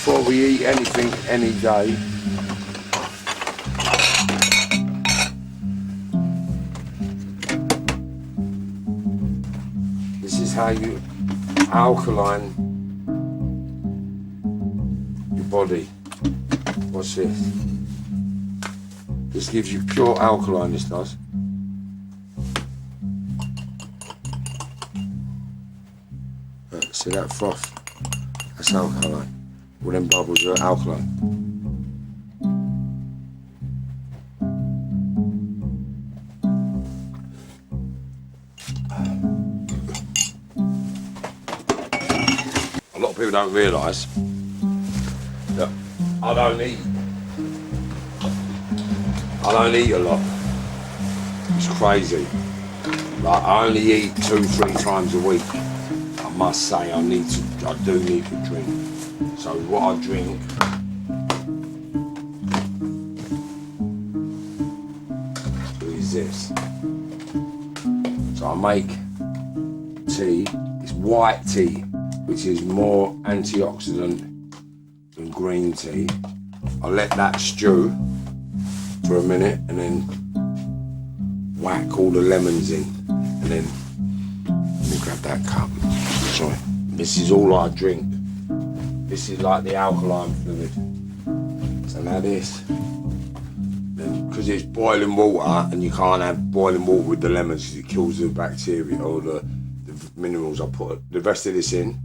before we eat anything any day, this is how you alkaline your body. What's this? This gives you pure alkaline, this does. See that froth? That's alkaline. All them bubbles are alkaline. A lot of people don't realise that I don't eat a lot. It's crazy. Like, I only eat 2-3 times a week. I must say I do need to drink. So what I drink is this. So I make tea. It's white tea, which is more antioxidant than green tea. I let that stew for a minute and then whack all the lemons in, and then let me grab that cup. Sorry. This is all I drink. This is like the alkaline fluid. So now this, because it's boiling water, and you can't have boiling water with the lemons because it kills the bacteria or the minerals. I put the rest of this in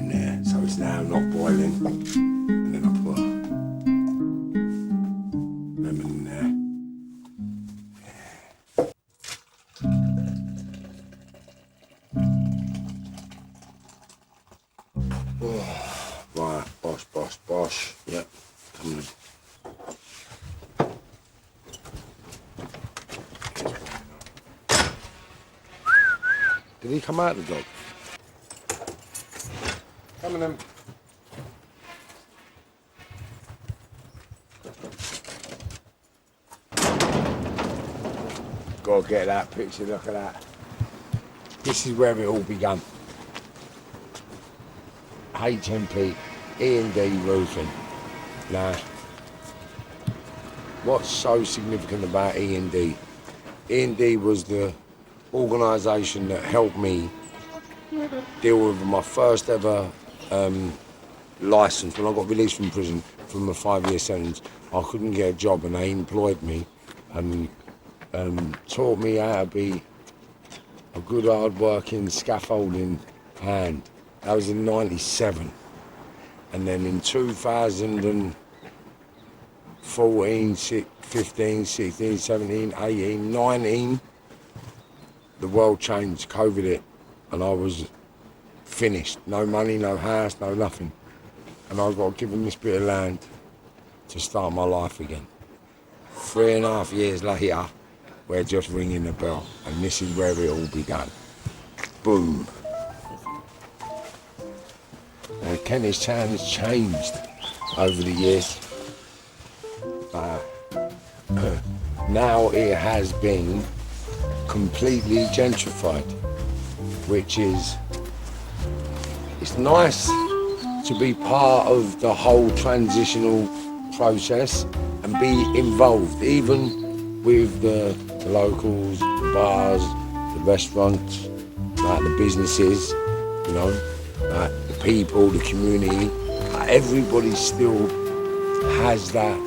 there, so it's now not boiling. And then I put lemon in there. Right, bosh. Yep, come on. Did he come out, the dog? Come on then. Gotta get that picture, look at that. This is where it all began. HMP, E&D roofing. Now, what's so significant about E&D? E&D was the organisation that helped me deal with my first ever licence. When I got released from prison from a 5-year sentence, I couldn't get a job, and they employed me and taught me how to be a good, hard-working, scaffolding hand. That was in '97, and then in 2014, 15, 16, 17, 18, 19, the world changed, COVID hit, and I was finished. No money, no house, no nothing. And I got given this bit of land to start my life again. 3.5 years later, we're just ringing the bell, and this is where it all began. Boom. Kentish Town has changed over the years. Now it has been completely gentrified, which is, it's nice to be part of the whole transitional process and be involved, even with the locals, the bars, the restaurants, like the businesses, you know, like the people, the community. Like everybody still has that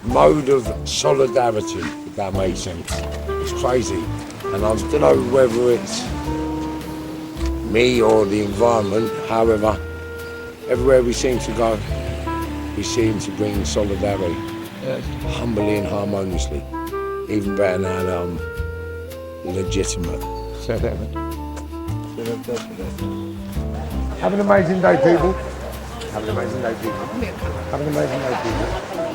mode of solidarity, if that makes sense. It's crazy, and I don't know whether it's me or the environment. However, everywhere we seem to go, we seem to bring solidarity, humbly and harmoniously. Even better now that I'm legitimate. Say that, man. Have an amazing day, people. Have an amazing day, people. Have an amazing day, people.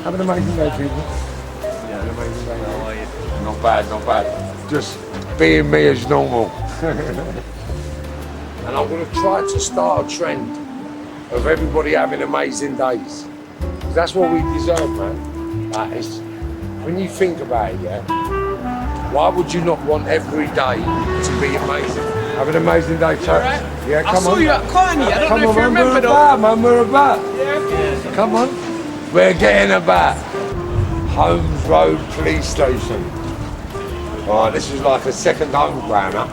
Have an amazing day, people. Have an amazing day. How are you? Not bad, not bad. Just being me as normal. And I'm going to try to start a trend of everybody having amazing days. Because that's what we deserve, man. Like, it's, when you think about it, yeah, why would you not want every day to be amazing? Have an amazing day, chap. Right? Yeah, come I saw on. you at Carney. I don't Come know if you on, man, remember we're though. about, man, we're about. Yeah. Come on. We're getting about Holmes Road Police Station. Alright, this is like a second home ground, huh?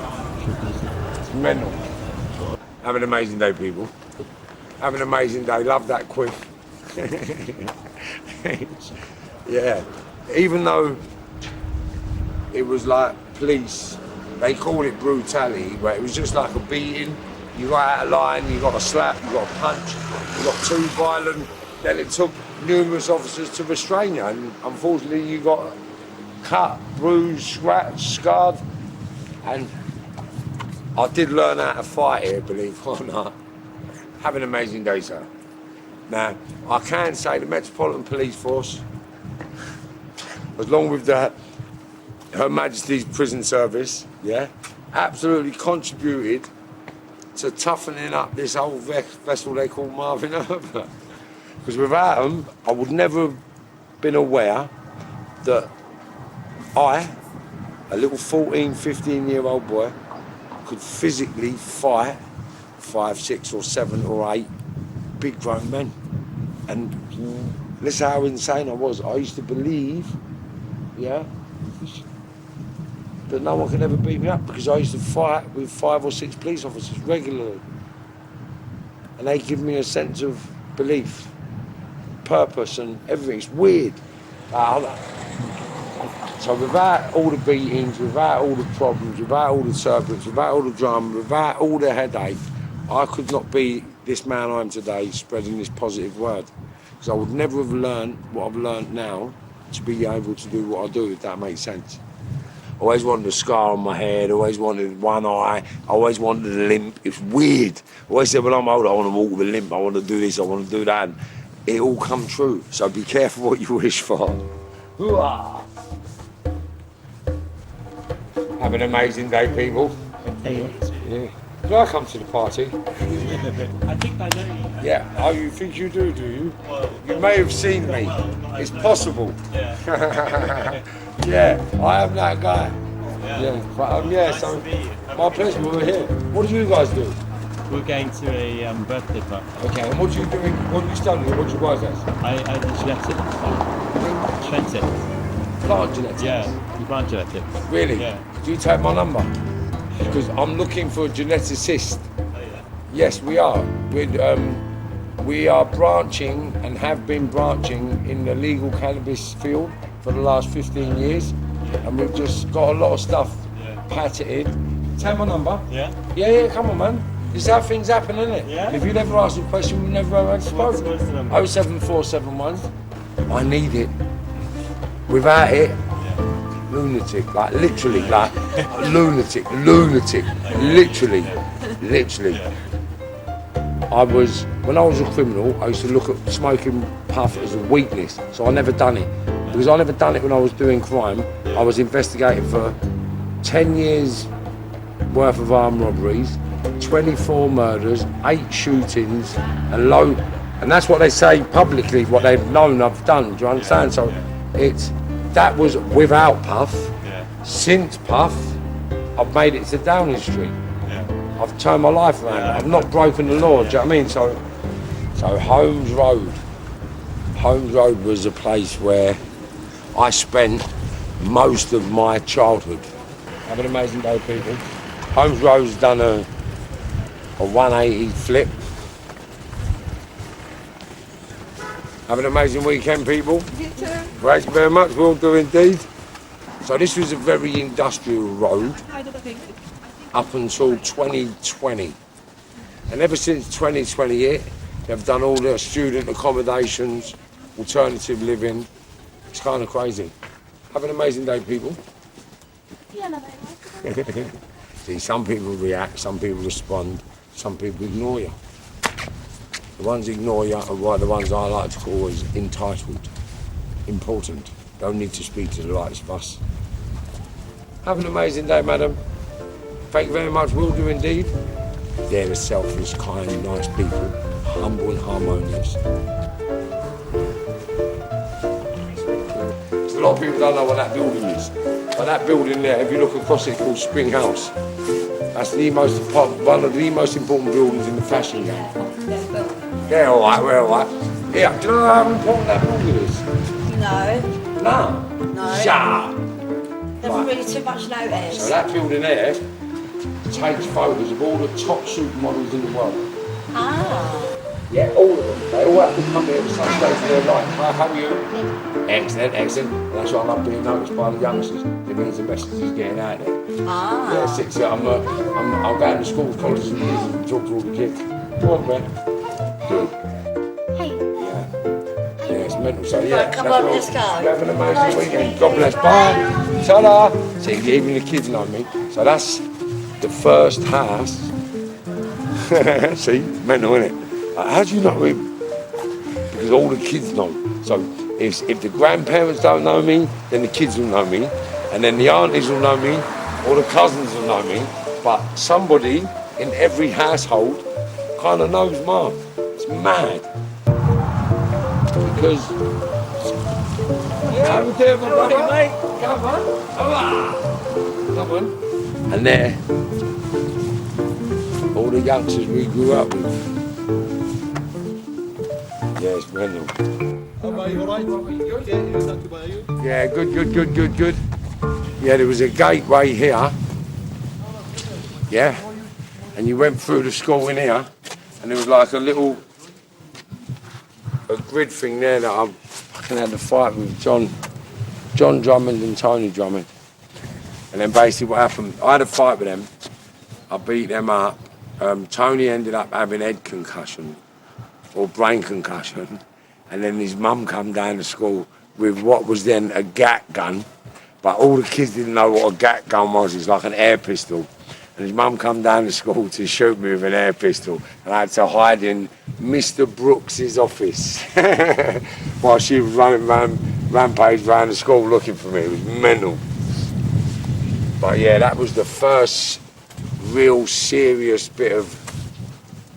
It's mental. Have an amazing day, people. Have an amazing day. Love that quiff. Yeah. Even though it was like police, they call it brutality, but it was just like a beating. You got out of line, you got a slap, you got a punch, you got too violent. Then it took numerous officers to restrain you, and unfortunately you got cut, bruised, scratched, scarred. And I did learn how to fight here, believe it or not. Have an amazing day, sir. Now, I can say the Metropolitan Police Force, along with Her Majesty's Prison Service, yeah, absolutely contributed to toughening up this whole vessel they call Marvin Herbert. Because without them, I would never have been aware that I, a little 14, 15-year-old boy, could physically fight 5, 6 or 7 or 8 big grown men. And listen how insane I was. I used to believe, yeah, that no one could ever beat me up because I used to fight with 5 or 6 police officers regularly. And they give me a sense of belief, purpose and everything. It's weird. So without all the beatings, without all the problems, without all the turbulence, without all the drama, without all the headache, I could not be this man I am today, spreading this positive word. Because I would never have learned what I've learned now to be able to do what I do, if that makes sense. Always wanted a scar on my head, always wanted one eye, always wanted a limp. It's weird. Always said, when I'm older, I want to walk with a limp, I want to do this, I want to do that. And it all come true. So be careful what you wish for. Hoo-ah. Have an amazing day, people. Yeah. Did I come to the party? I think I know you. Yeah. Oh, you think you do you? Well, You may have seen me. It's possible. Yeah. Yeah, I am that guy. Yeah. But yeah, Nice so to meet you. my pleasure, we're here. What do you guys do? We're going to a birthday party. Okay, and what do you doing? What do you study? What do you guys as? I did genetics. Genetics. Plant genetics. Yeah, you plant genetics. Really? Yeah. Do you take my number? Because I'm looking for a geneticist. Oh, yeah. Yes, we are. We are branching and have been branching in the legal cannabis field for the last 15 years. And we've just got a lot of stuff patented. Take my number. Yeah? Yeah, come on, man. This is how things happen, isn't it? Yeah. If you never asked a question, we never had What's spoken. the number? 07471. I need it. Without it, lunatic, like literally, like lunatic, literally. When I was a criminal, I used to look at smoking puff as a weakness, so I never done it. Because I never done it when I was doing crime, I was investigated for 10 years worth of armed robberies, 24 murders, 8 shootings, and that's what they say publicly, what they've known I've done, do you understand? So that was without Puff. Since Puff, I've made it to Downing Street. I've turned my life around. I've not broken the law, do you know what I mean? So Holmes Road was a place where I spent most of my childhood. Have an amazing day, people. Holmes Road's done a 180 flip. Have an amazing weekend, people. You too. Thank you very much, will do indeed. So this was a very industrial road up until 2020. And ever since 2020, they've done all their student accommodations, alternative living. It's kind of crazy. Have an amazing day, people. See, some people react, some people respond, some people ignore you. The ones who ignore you are the ones I like to call as entitled, important. Don't need to speak to the likes of us. Have an amazing day, madam. Thank you very much, will do indeed. They're the selfless, kind, nice people, humble and harmonious. A lot of people don't know what that building is. But that building there, if you look across it, it's called Spring House. That's one of the most important buildings in the fashion game. Yeah, all right, we're all right. Yeah, do you know how important that building is? No. No. No. Yeah. Never really too much notice. So that building there takes photos of all the top supermodels in the world. Ah. Yeah, all of them. They all have to come here at some stage of their life. Hi, how are you? Excellent, excellent. And that's why I love being noticed by the youngsters. It means the message is getting out there. Ah. Yeah, see, I'm going to schools, colleges and unis and talk to all the kids. Go on, man. Good. Hey. Yeah. Yeah, it's mental. So yeah, Right, come on, let's go. You have an amazing weekend. God bless. Bye. Ta-da. See, even the kids know me. So that's the first house. See, mental, innit? How do you know him? Because all the kids know. So if the grandparents don't know me, then the kids will know me, and then the aunties will know me, or the cousins will know me. But somebody in every household kind of knows Marv. It's mad. Because yeah, I'm there, my buddy, mate. Come on, come on. And there, all the youngsters we grew up with. Yeah, it's mental. How are you, alright? Yeah, not too bad, you? Yeah, good. Yeah, there was a gateway here. Yeah, and you went through the school in here, and there was like a grid thing there that I fucking had to fight with John Drummond and Tony Drummond. And then basically what happened, I had a fight with them. I beat them up. Tony ended up having head concussion or brain concussion, and then his mum come down to school with what was then a gat gun, but all the kids didn't know what a gat gun was. It's like an air pistol, and his mum come down to school to shoot me with an air pistol, and I had to hide in Mr. Brooks's office while she was running rampage around the school looking for me. It was mental. But yeah, that was the first real serious bit of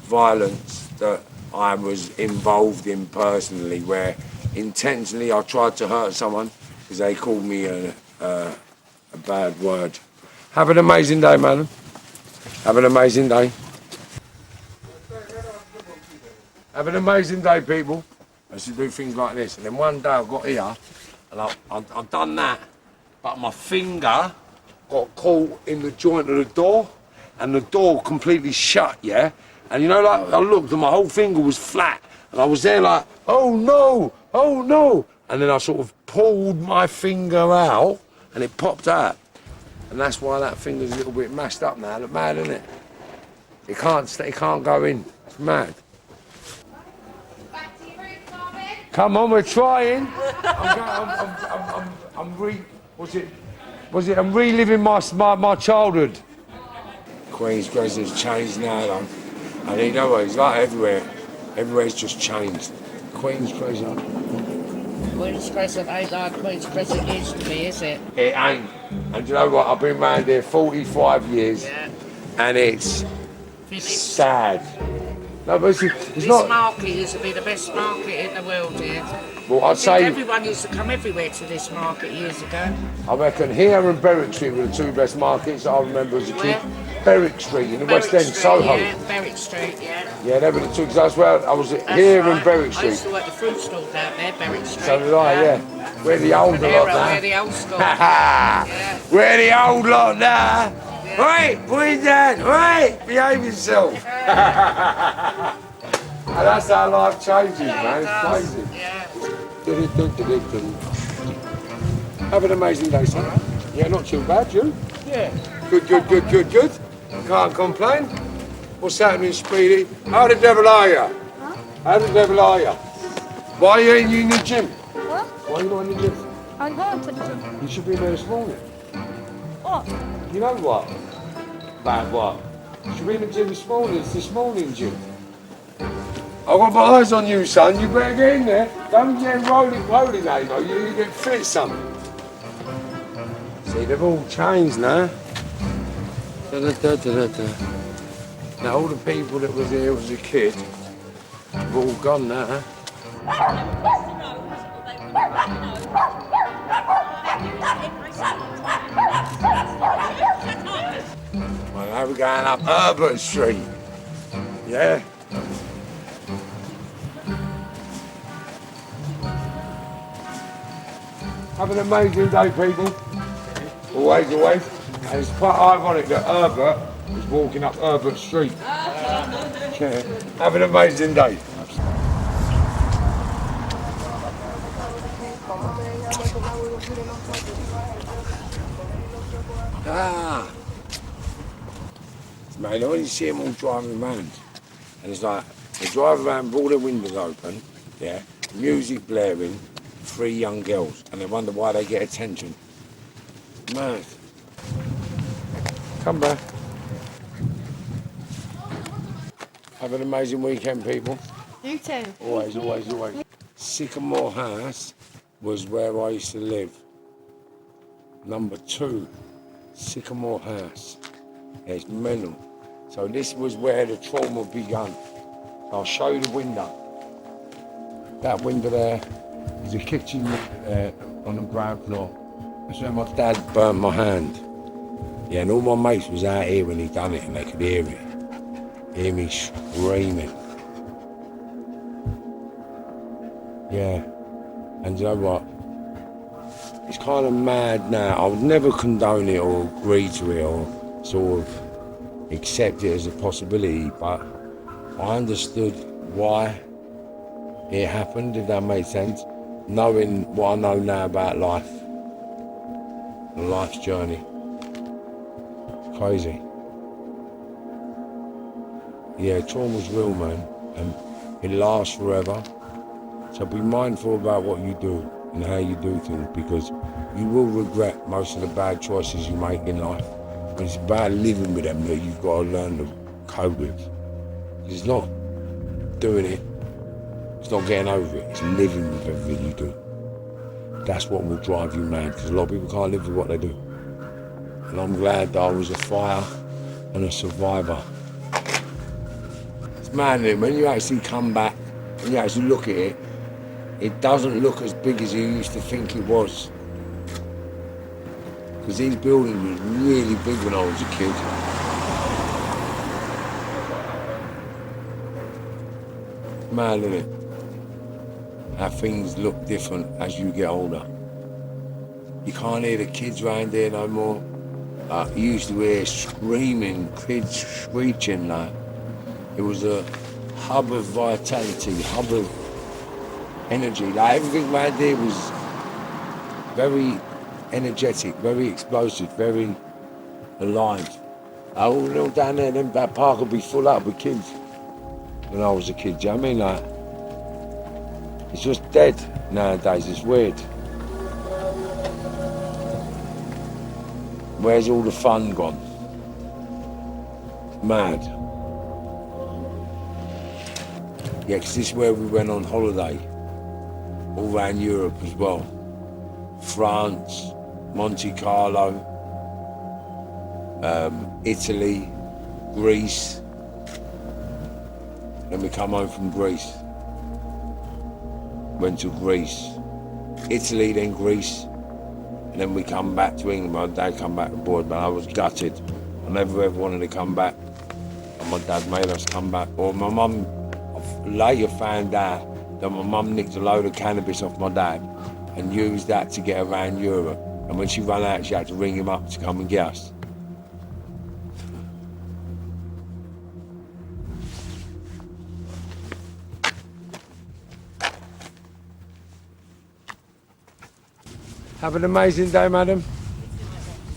violence that I was involved in personally, where intentionally I tried to hurt someone because they called me a bad word. Have an amazing day, man. Have an amazing day. Have an amazing day, people. I used to do things like this, and then one day I got here, and I've done that, but my finger got caught in the joint of the door, and the door completely shut, yeah? And you know, like, I looked and my whole finger was flat, and I was there like, oh no, and then I sort of pulled my finger out, and it popped out. And that's why that finger's a little bit mashed up now. Look mad, isn't it? It can't go in. It's mad. Back to your roots, Marvin. Come on, we're trying. I'm reliving my childhood. Queen's Crescent's changed now, though. And you know what, it's like everywhere. Everywhere's just changed. Queen's Crescent. Queen's Crescent ain't like Queen's Crescent used to be, is it? It ain't. And you know what, I've been around here 45 years, Yeah. and it's Finished. sad. No, but it's This not. market used to be the best market in the world here. Well, I'd I think say, everyone used to come everywhere to this market years ago. I reckon here and Berwick Street were the two best markets I remember as a kid. Where? Berwick Street in the West Berwick End, Street, Soho. Yeah, Berwick Street, yeah. Yeah, they were the two, because I swear I was That's here right. in Berwick I Street. used to work the fruit stall down there, Berwick Street. So did I, yeah. We're the older lot Panera, now. we're the old school. Yeah. We're the old lot now. Wait, what is that? Wait, behave yourself. And that's how life changes, man. It's crazy. Yeah. Have an amazing day, son. Yeah, not too bad, you? Yeah. Good. Can't complain. What's happening, Speedy? How the devil are you? How the devil are you? Why are you in the gym? What? Why are you not in the gym? I'm going to the gym. You should be there this morning. What? You know what? Bad what? You should be in the gym this morning. It's this morning gym. I've got my eyes on you, son. You better get in there. Don't get rolling, now, you know. You need to get fit, son. See, they've all changed now. Now, all the people that was here as a kid have all gone now. Well, have a going up Herbert Street. Yeah? Have an amazing day, people. Always. And it's quite ironic that Herbert is walking up Herbert Street. Yeah. Have an amazing day. Mate, I only see them all driving around. And it's like, they drive around with all their windows open, yeah, music blaring, 3 young girls, and they wonder why they get attention. Mad. Come back. Have an amazing weekend, people. You too. Always. Sycamore House was where I used to live. Number 2, Sycamore House. It's mental. So this was where the trauma began. I'll show you the window. That window there is a kitchen on the ground floor. That's where my dad burnt my hand. Yeah, and all my mates was out here when he done it, and they could hear it. Hear me screaming. Yeah, and you know what? It's kind of mad now. I would never condone it or agree to it or sort of accept it as a possibility, but I understood why it happened, if that made sense, knowing what I know now about life, and life's journey. It's crazy. Yeah, trauma's real, man, and it lasts forever. So be mindful about what you do and how you do things, because you will regret most of the bad choices you make in life. But it's about living with them that you've got to learn to cope with. It's not doing it, it's not getting over it, it's living with everything you do. That's what will drive you mad, because a lot of people can't live with what they do. And I'm glad that I was a fighter and a survivor. It's mad, isn't it? When you actually come back and you actually look at it, it doesn't look as big as you used to think it was. Because these buildings were really big when I was a kid. Mad, isn't it? How things look different as you get older. You can't hear the kids around here no more. You used to hear screaming, kids screeching like. It was a hub of vitality, hub of energy. Like everything around here was very energetic, very explosive, very alive. All down there, that park would be full up with kids when I was a kid, do you know what I mean? Like, it's just dead nowadays, it's weird. Where's all the fun gone? Mad. Yeah, because this is where we went on holiday, all around Europe as well. France, Monte Carlo, Italy, Greece. Then we come home from Greece. Went to Greece, Italy, then Greece, and then we come back to England. My dad come back aboard, but I was gutted. I never ever wanted to come back, and my dad made us come back. Or my mum later found out that my mum nicked a load of cannabis off my dad and used that to get around Europe. And when she ran out, she had to ring him up to come and get us. Have an amazing day, madam.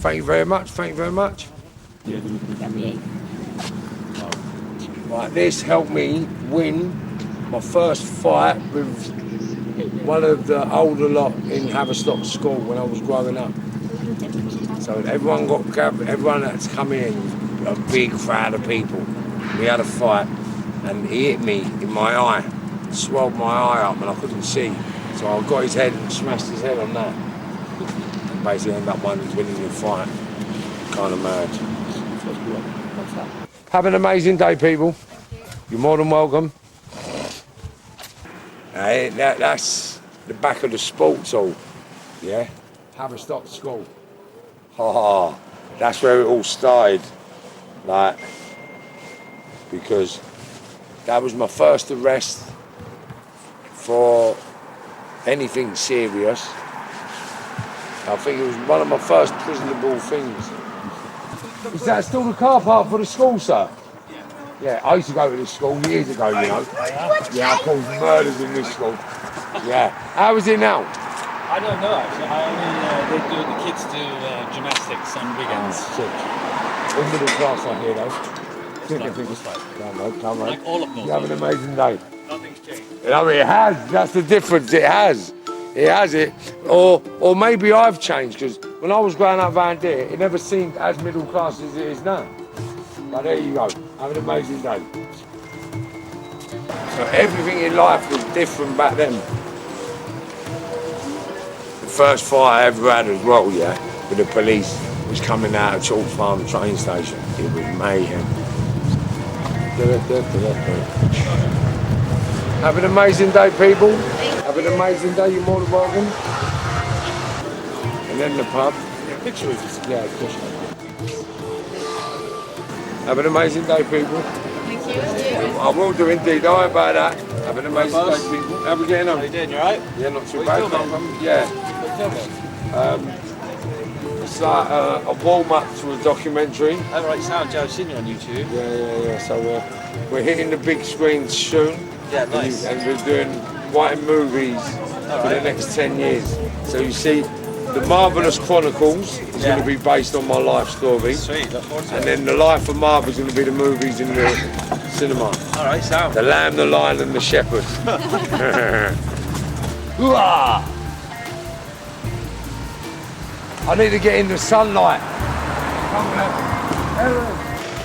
Thank you very much, thank you very much. Right, this helped me win my first fight with one of the older lot in Haverstock School when I was growing up. So everyone that's come in, a big crowd of people. We had a fight and he hit me in my eye, swelled my eye up and I couldn't see. So I got his head and smashed his head on that. Basically end up winning the fight. Kind of mad. Have an amazing day, people. You're more than welcome. That's the back of the sports hall, yeah? Haverstock School. That's where it all started. like, because that was my first arrest for anything serious. I think it was one of my first prisonable things. Is that still the car park for the school, sir? Yeah, I used to go to this school years ago, you know. Yeah, I caused murders in this school. Yeah. How is it now? I don't know actually. I only the kids do gymnastics on weekends. In middle class I hear though. Come on. Like all of You have an amazing day. Nothing's changed. You know, it has. That's the difference. It has. It has it. Or maybe I've changed, because when I was growing up around here, it never seemed as middle class as it is now. But there you go. Have an amazing day. So everything in life was different back then. The first fight I ever had as well, yeah, with the police was coming out of Chalk Farm train station. It was mayhem. Have an amazing day, people. Have an amazing day. You're more than welcome. And then the pub. Picture with us. Yeah, of course. Have an amazing day, people. Thank you. I will do indeed. Don't worry about that. Have an amazing day, people. How we getting on? How you doing? You alright? Yeah, not too What bad. you doing, Yeah. It's like a warm-up to a documentary. Alright, sound. Joe, I've seen you on YouTube. Yeah. So we're hitting the big screens soon. Yeah, nice. And we're doing writing movies for the next 10 years. So you see, The Marvellous Chronicles is going to be based on my life story. Sweet, look forward to And it. then The Life of Marv is going to be the movies in the cinema. Alright, sound. The Lamb, the Lion and the Shepherd. Hoo-ah! I need to get in the sunlight.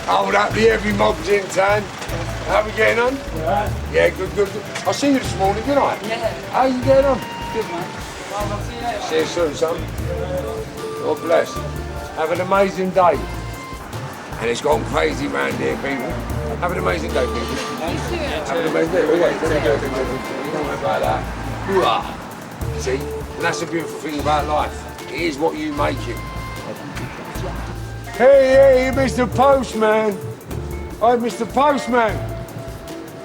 Hold up, the heavy mob's in town. How we getting on? Yeah, good. I seen you this morning, didn't I? Yeah. How you getting on? Good, man. Well, I'll see you later. See you soon, son. God bless. Have an amazing day. And it's gone crazy round here, people. Have an amazing day, people. Have an amazing day. Don't worry about that. Hoo-ah. See? And that's the beautiful thing about life. It is what you make it. Hey, Mr. Postman. Hi, Mr. Postman.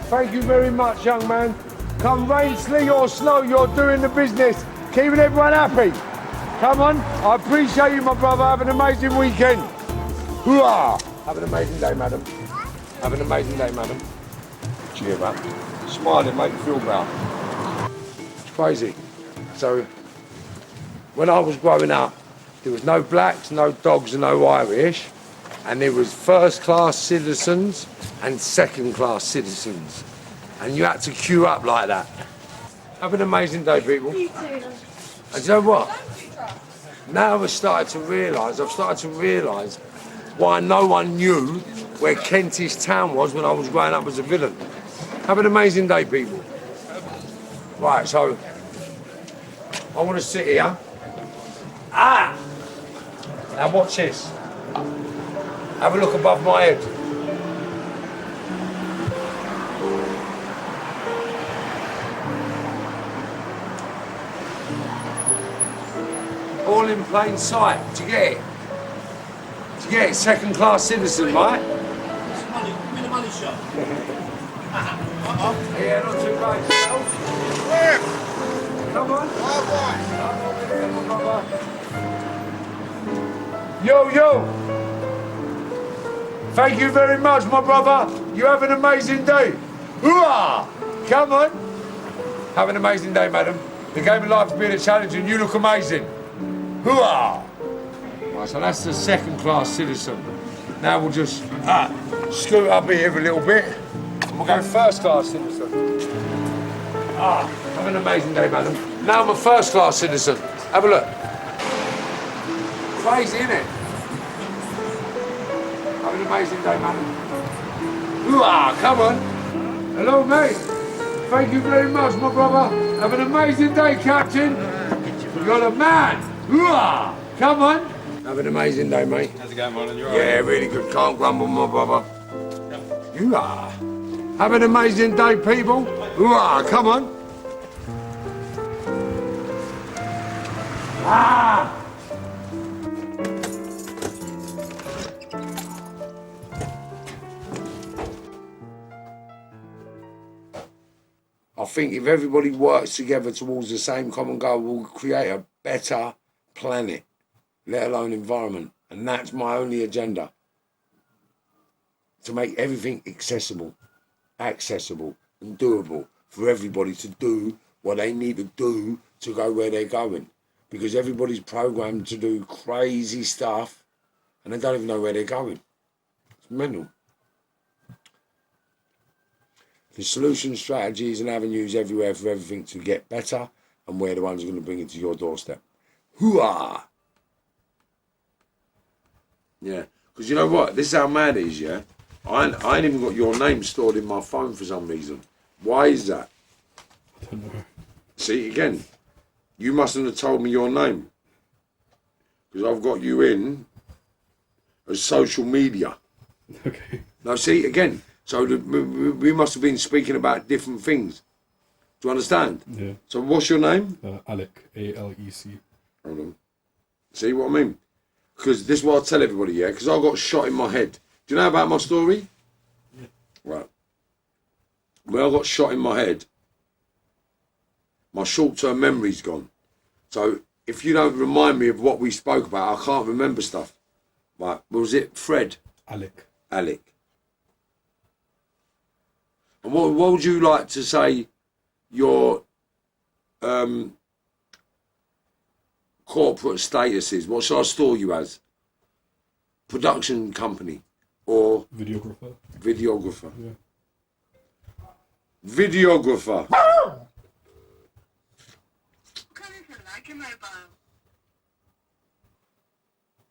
Thank you very much, young man. Come rain, sleet or snow, you're doing the business. Keeping everyone happy. Come on. I appreciate you, my brother. Have an amazing weekend. Hoo-ah. Have an amazing day, madam. Have an amazing day, madam. Cheer up. Smiling, make you feel better. It's crazy. So, when I was growing up, there was no blacks, no dogs, and no Irish. And there was first-class citizens and second-class citizens. And you had to queue up like that. Have an amazing day, people. You too. And you know what? Now I've started to realise why no one knew where Kentish Town was when I was growing up as a villain. Have an amazing day, people. Right, so I want to sit here. Ah! Now watch this. Have a look above my head. All in plain sight. Do you get it? Do you get it? Second class citizen, right? Give me the money shot. Yeah, not too bad. Come on. Yo. Thank you very much, my brother. You have an amazing day. Hoo-ah! Come on. Have an amazing day, madam. The game of life's been a challenge and you look amazing. Hoo-ah! Right, so that's the second class citizen. Now we'll just scoot up here a little bit. And we'll go first class citizen. Have an amazing day, madam. Now I'm a first class citizen. Have a look. Crazy, isn't it? Have an amazing day, madam. Hoo-ah, come on. Hello, mate. Thank you very much, my brother. Have an amazing day, Captain. You're the man. Hoo-ah, come on. Have an amazing day, mate. How's it going, Marlon? You Yeah, really good. Can't grumble, my brother. Hoo-ah. Have an amazing day, people. Hoo-ah, come on. think if everybody works together towards the same common goal, we'll create a better planet, let alone environment. And that's my only agenda. To make everything accessible and doable for everybody to do what they need to do to go where they're going. Because everybody's programmed to do crazy stuff and they don't even know where they're going. It's mental. There's solution strategies and avenues everywhere for everything to get better, and we're the ones who are going to bring it to your doorstep. Hooah! Yeah, because you know what? This is how mad it is, yeah? I ain't even got your name stored in my phone for some reason. Why is that? I don't know. See, again, you mustn't have told me your name. Because I've got you in as social media. Okay. Now, see, again, so we must have been speaking about different things. Do you understand? Yeah. So what's your name? Alec, A-L-E-C. Hold on. See what I mean? Because this is what I tell everybody, yeah? Because I got shot in my head. Do you know about my story? Yeah. Right. When I got shot in my head, my short-term memory's gone. So if you don't remind me of what we spoke about, I can't remember stuff. Right. Was it Fred? Alec. Alec. And what would you like to say your corporate status is? What shall I store you as? Production company or Videographer. videographer? Yeah. Videographer.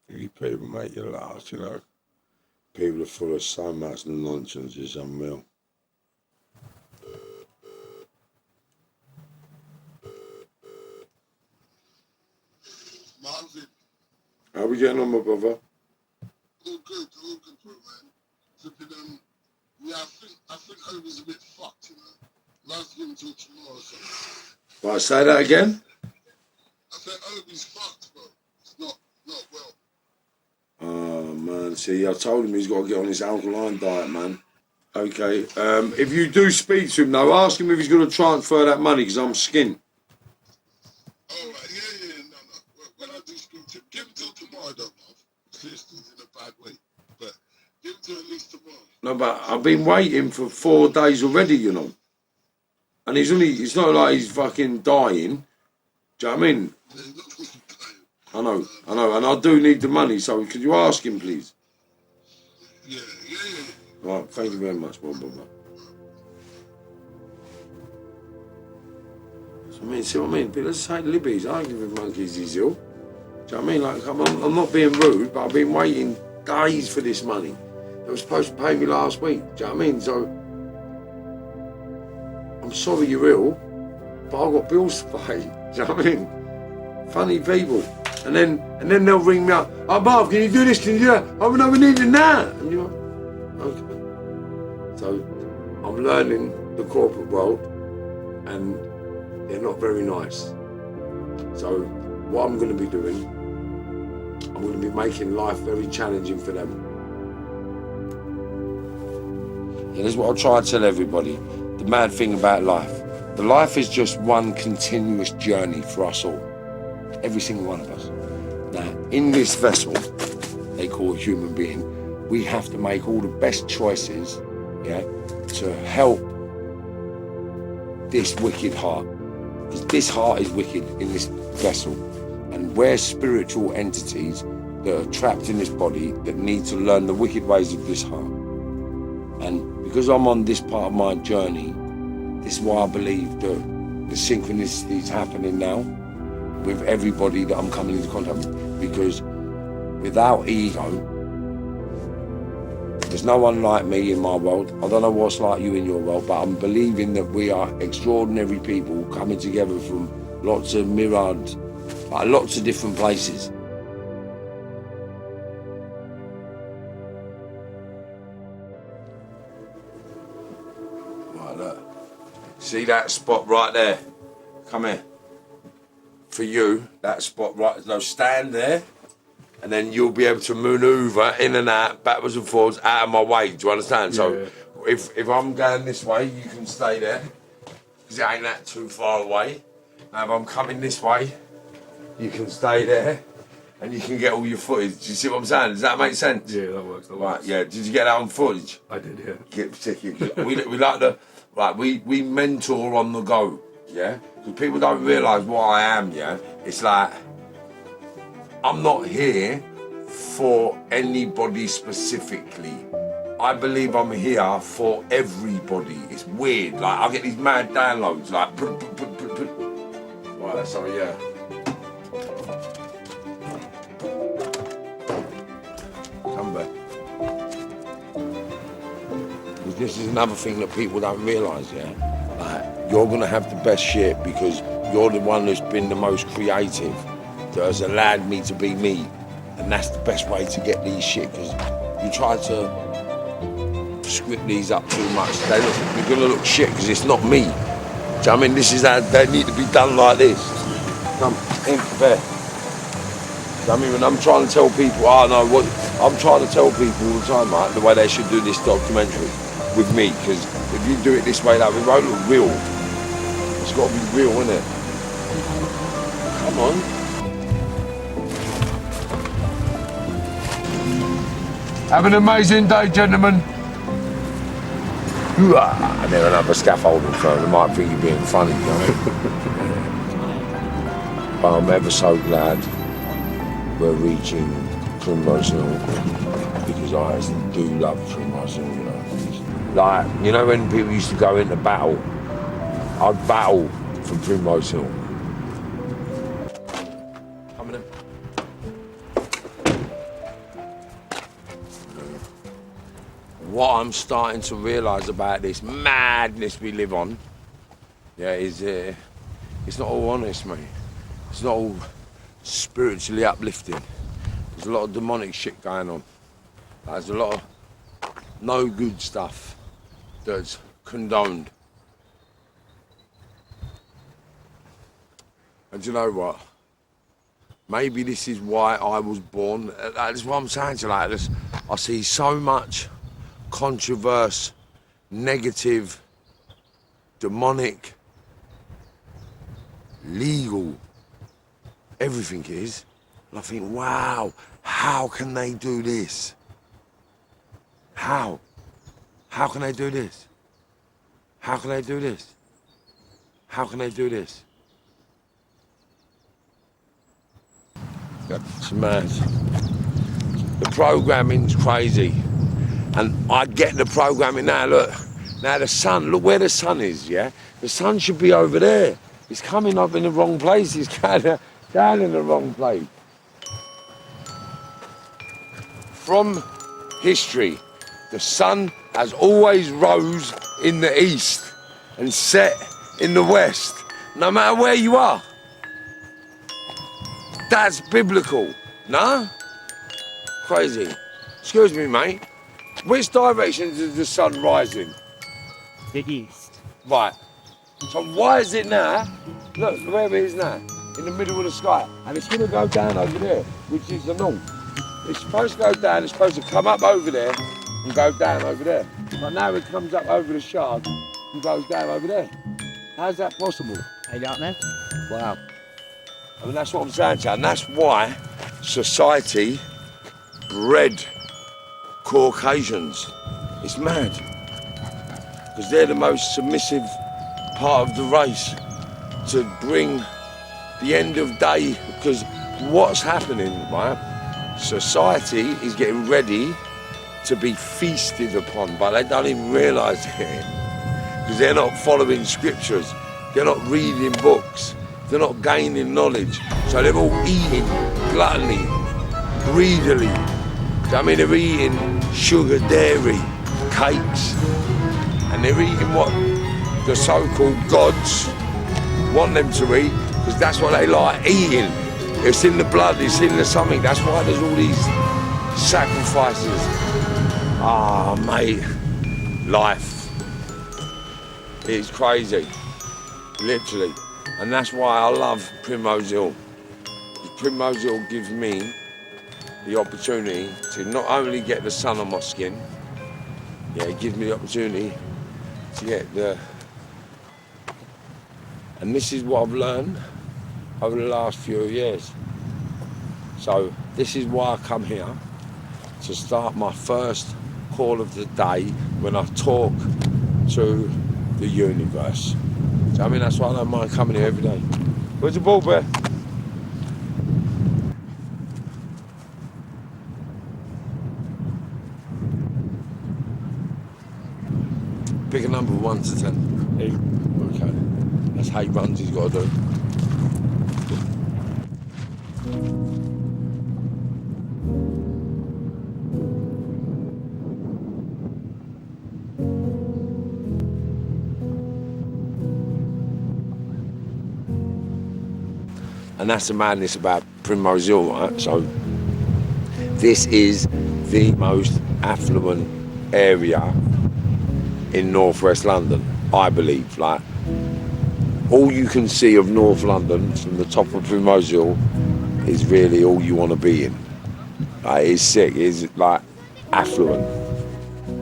You people make you laugh, you know. People are full of so much nonsense, it's unreal. Marvin, How we getting on, my brother? all good, bro, man. Flipping, yeah, I think Obi's a bit fucked, you know. Last game till tomorrow, so. Right, say that again? I said Obi's fucked, bro. It's not well. Oh, man, see, I told him he's got to get on his alkaline diet, man. Okay, if you do speak to him, though, ask him if he's going to transfer that money, because I'm skint. All right, yeah, no. When I do speak to him, give him till tomorrow, though, Marv. Listening's in a bad way, but give him till at least tomorrow. No, but I've been waiting for 4 days already, you know. And it's not like he's fucking dying. Do you know what I mean? Yeah, he's not fucking dying. I know, and I do need the money, so could you ask him, please? Yeah. Right, thank you very much, brother. So, I mean, see what I mean? But let's take libbies. I don't give a monkeys he's ill. Do you know what I mean? Like, I'm not being rude, but I've been waiting days for this money. They were supposed to pay me last week. Do you know what I mean? So, I'm sorry you're ill, but I've got bills to pay. Do you know what I mean? Funny people. And then they'll ring me up. Oh, Marv, can you do this? Can you do that? Oh, no, we need it now. And you're like, okay. So I'm learning the corporate world, and they're not very nice. So what I'm going to be doing, I'm going to be making life very challenging for them. Yeah, this is what I try to tell everybody. The mad thing about life. The life is just one continuous journey for us all. Every single one of us. Now, in this vessel, they call a human being, we have to make all the best choices, yeah, to help this wicked heart. Because this heart is wicked in this vessel. And we're spiritual entities that are trapped in this body that need to learn the wicked ways of this heart. And because I'm on this part of my journey, this is why I believe that the synchronicity is happening now with everybody that I'm coming into contact with. Because without ego, there's no one like me in my world. I don't know what's like you in your world, but I'm believing that we are extraordinary people coming together from lots of myriad, like lots of different places. Right, look. See that spot right there? Come here. For you, that spot right, no, stand there, and then you'll be able to maneuver in and out, backwards and forwards, out of my way. Do you understand? Yeah. So if I'm going this way, you can stay there. because it ain't that too far away. Now if I'm coming this way, you can stay there and you can get all your footage. Do you see what I'm saying? Does that make sense? Yeah, that works. Right, yeah. Did you get that on footage? I did, yeah. Get particular. we like the, right, we mentor on the go, yeah? Because people don't realise what I am, yeah? It's like, I'm not here for anybody specifically. I believe I'm here for everybody. It's weird. Like, I get these mad downloads, like, right, so yeah. Come back. Because this is another thing that people don't realise, yeah? Like, you're gonna have the best shit because you're the one that's been the most creative, that has allowed me to be me. And that's the best way to get these shit, because you try to script these up too much, you're gonna look shit because it's not me. Do you know what I mean? This is how they need to be done, like this. Come in there. I mean, when I'm trying to tell people, I'm trying to tell people all the time, right, the way they should do this documentary with me, because if you do it this way, that it won't look real. It's got to be real, innit? Come on. Have an amazing day, gentlemen. And then another scaffolding firm. They might think you're being funny, you know? But I'm ever so glad we're reaching Primrose Hill, because I actually do love Primrose Hill, you know. Like, you know when people used to go into battle, I'd battle for Primrose Hill. Coming in. What I'm starting to realise about this madness we live on, yeah, is it's not all honest, mate. It's not all spiritually uplifting. There's a lot of demonic shit going on. There's a lot of no good stuff that's condoned. And do you know what? Maybe this is why I was born. That's what I'm saying to you, like this. I see so much controversy, negative, demonic, legal, everything is. And I think, wow, how can they do this? How? How can they do this? How can they do this? How can they do this? It's mad. The programming's crazy. And I get the programming now, look. Now the sun, look where the sun is, yeah? The sun should be over there. It's coming up in the wrong place. It's kind of down in the wrong place. From history, the sun has always rose in the east and set in the west, no matter where you are. That's biblical, no? Crazy. Excuse me, mate. Which direction is the sun rising? The east. Right. So why is it now? Look, where it is now, in the middle of the sky, and it's going to go down over there, which is the north. It's supposed to go down. It's supposed to come up over there and go down over there. But now it comes up over the shard and goes down over there. How's that possible? I don't know. Wow. I mean, that's what I'm saying to you, and that's why society bred Caucasians. It's mad. Because they're the most submissive part of the race to bring the end of day. Because what's happening, right? Society is getting ready to be feasted upon, but they don't even realise it. Because they're not following scriptures. They're not reading books. They're not gaining knowledge. So they're all eating gluttony, greedily. I mean, they're eating sugar, dairy, cakes, and they're eating what the so-called gods want them to eat, because that's what they like eating. It's in the blood, it's in the something. That's why there's all these sacrifices. Ah, mate, life is crazy, literally. And that's why I love Primrose Hill. Primrose Hill gives me the opportunity to not only get the sun on my skin, yeah, it gives me the opportunity to get the And this is what I've learned over the last few years. So this is why I come here, to start my first call of the day when I talk to the universe. So, I mean, that's why I don't mind coming here every day. Where's the ball, bear? Pick a number 1 to 10. 8. Okay. That's 8 runs he's got to do. And that's the madness about Primrose Hill, right? So this is the most affluent area in northwest London, I believe. Like, all you can see of North London from the top of Primrose Hill is really all you want to be in. Like, it's sick. It's like affluent.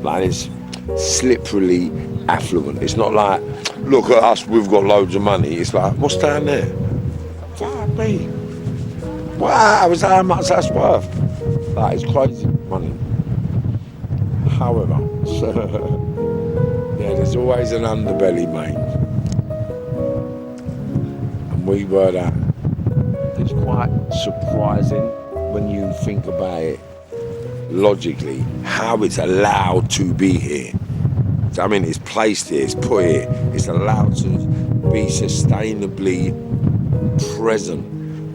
Like, it's slipperily affluent. It's not like, look at us, we've got loads of money. It's like, what's down there? Fuck me. Wow, is that how much that's worth? Like, it's crazy money. However, yeah, there's always an underbelly, mate. And we were that. It's quite surprising when you think about it logically, how it's allowed to be here. I mean, it's placed here, it's put here, it's allowed to be sustainably present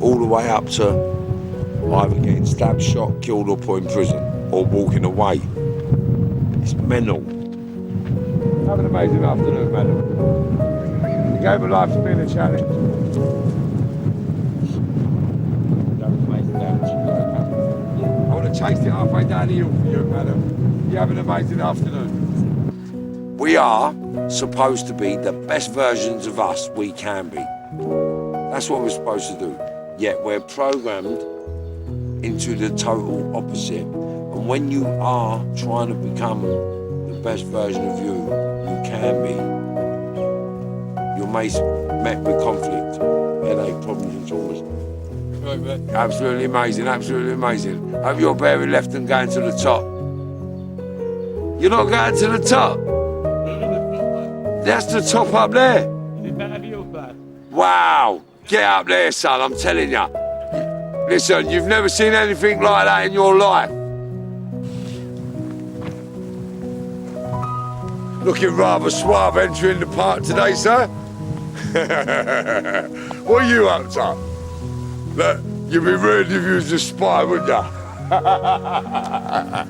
all the way up to either getting stabbed, shot, killed, or put in prison, or walking away. It's mental. Have an amazing afternoon, madam. The game of life has been a challenge. I want to chase it halfway down the hill for you, madam. You have an amazing afternoon. We are supposed to be the best versions of us we can be. That's what we're supposed to do. Yet we're programmed into the total opposite. And when you are trying to become the best version of you can be, you're met with conflict, headache, problems and traumas. Absolutely amazing, absolutely amazing. Hope you're bearing left and going to the top. You're not going to the top? That's the top up there. Wow. Get up there, son, I'm telling you. Listen, you've never seen anything like that in your life. Looking rather suave entering the park today, sir. What are you up to? Look, you'd be ruined if you was a spy, wouldn't you? I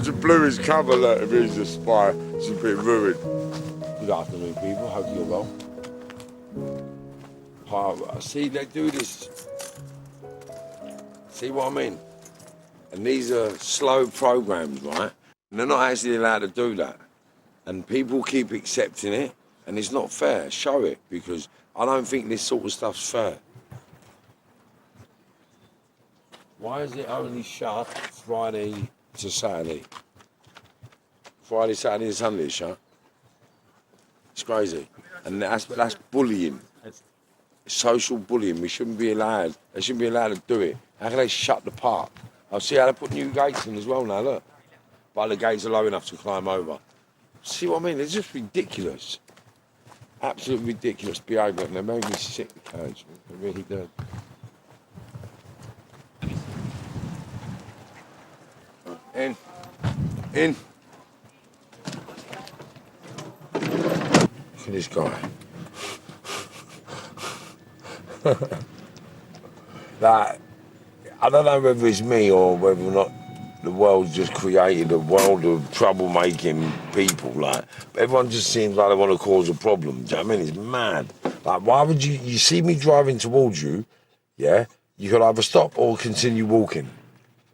just blew his cover, look, if he was a spy. She's been ruined. Good afternoon, people. Hope you're well. See, they do this. See what I mean? And these are slow programs, right? And they're not actually allowed to do that. And people keep accepting it, and it's not fair. Show it, because I don't think this sort of stuff's fair. Why is it only shut Friday to Saturday? Friday, Saturday, and Sunday is shut. It's crazy, and that's bullying. Social bullying. We shouldn't be allowed. They shouldn't be allowed to do it. How can they shut the park? I'll see how they put new gates in as well now. Look, but the gates are low enough to climb over. See what I mean? It's just ridiculous. Absolutely ridiculous behaviour, and they made me sick. The coach, they really did. In. Look at this guy. Like, I don't know whether it's me or whether or not the world's just created a world of troublemaking people. Like, everyone just seems like they want to cause a problem. Do you know what I mean? It's mad. Like, why would you see me driving towards you, yeah? You could either stop or continue walking.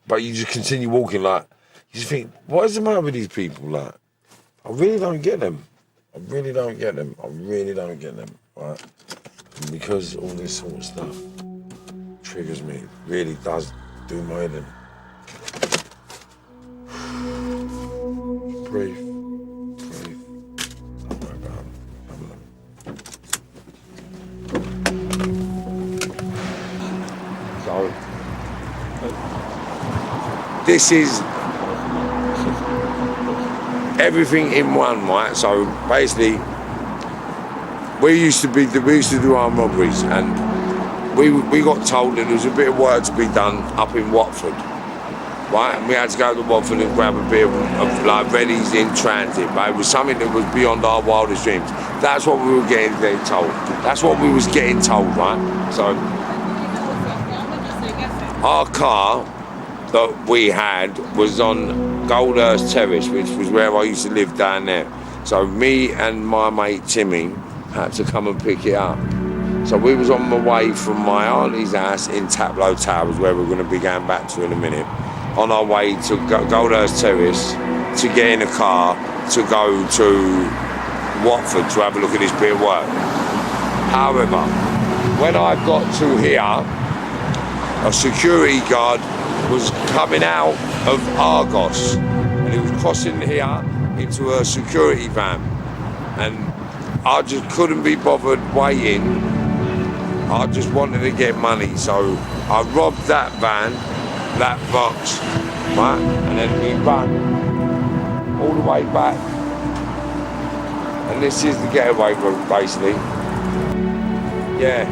But you just continue walking, like, you just think, what is the matter with these people? Like, I really don't get them. I really don't get them, right? And because all this sort of stuff triggers me, it really does do my head in. Breathe. Don't worry about it. This is everything in one, right? So basically, we used to do armed robberies, and we got told that there was a bit of work to be done up in Watford, right? And we had to go to Watford and grab a bit of like Reddy's in transit, but it was something that was beyond our wildest dreams. That's what we were getting told. That's what we was getting told, right? So our car that we had was on Goldhurst Terrace, which was where I used to live down there. So me and my mate Timmy had to come and pick it up. So we was on the way from my auntie's house in Taplow Towers, where we're going to be going back to in a minute, on our way to Goldhurst Terrace to get in a car to go to Watford to have a look at this bit of work. However, when I got to here, a security guard was coming out of Argos, and he was crossing here into a security van, and I just couldn't be bothered waiting. I just wanted to get money, so I robbed that van, that box, right, and then we ran all the way back, and this is the getaway route, basically. Yeah,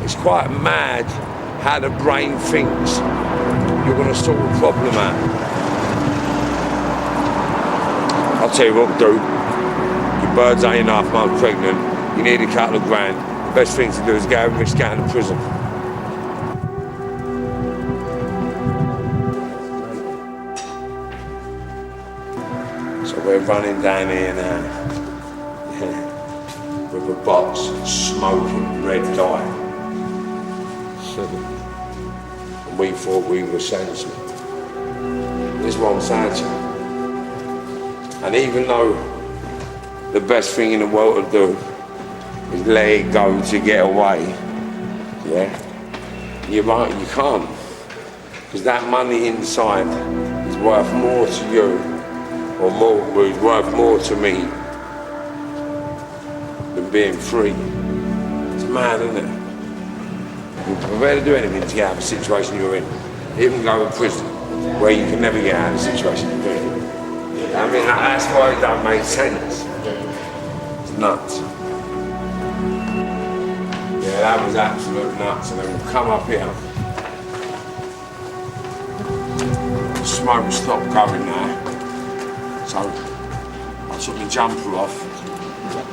it's quite mad how the brain thinks you're going to sort a problem out. I'll tell you what we'll do. Your bird's 8.5 months pregnant, you need a couple of grand. The best thing to do is go and risk going to prison. So we're running down here now. With a box, smoking red dye. And we thought we were sensible. This is what I'm saying to you. And even though the best thing in the world to do is let it go to get away, yeah, you're right, you can't. Because that money inside is worth more to you, or more, is worth more to me than being free. It's mad, isn't it? You're prepared to do anything to get out of the situation you're in. Even go to prison, where you can never get out of the situation you're in. I mean, that's why it don't make sense. It's nuts. Yeah, that was absolute nuts. And then we've come up here. The smoke stopped going now. So I took my jumper off.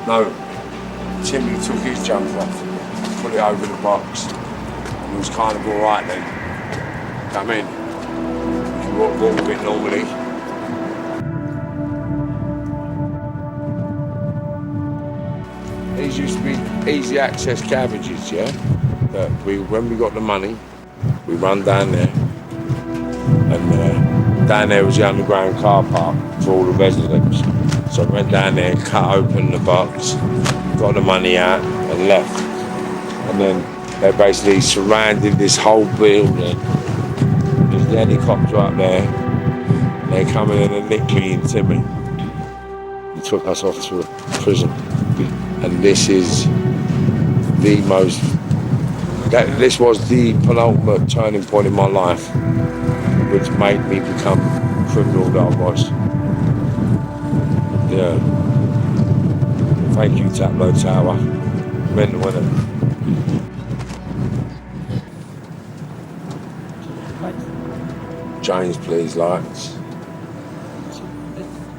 No, Timmy took his jumper off, put it over the box. It was kind of all right then. Come in. You can walk a bit normally. These used to be easy access cabbages, yeah? When we got the money, we run down there, and down there was the underground car park for all the residents. So I went down there, cut open the box, got the money out, and left. And then they basically surrounded this whole building. There's the helicopter up there. They're coming in and nicked me and Timmy. He took us off to a prison. And this is the most, this was the penultimate turning point in my life, which made me become the criminal that I was. Yeah. Thank you, Taplow Tower. Meant to win it. James, please, lights.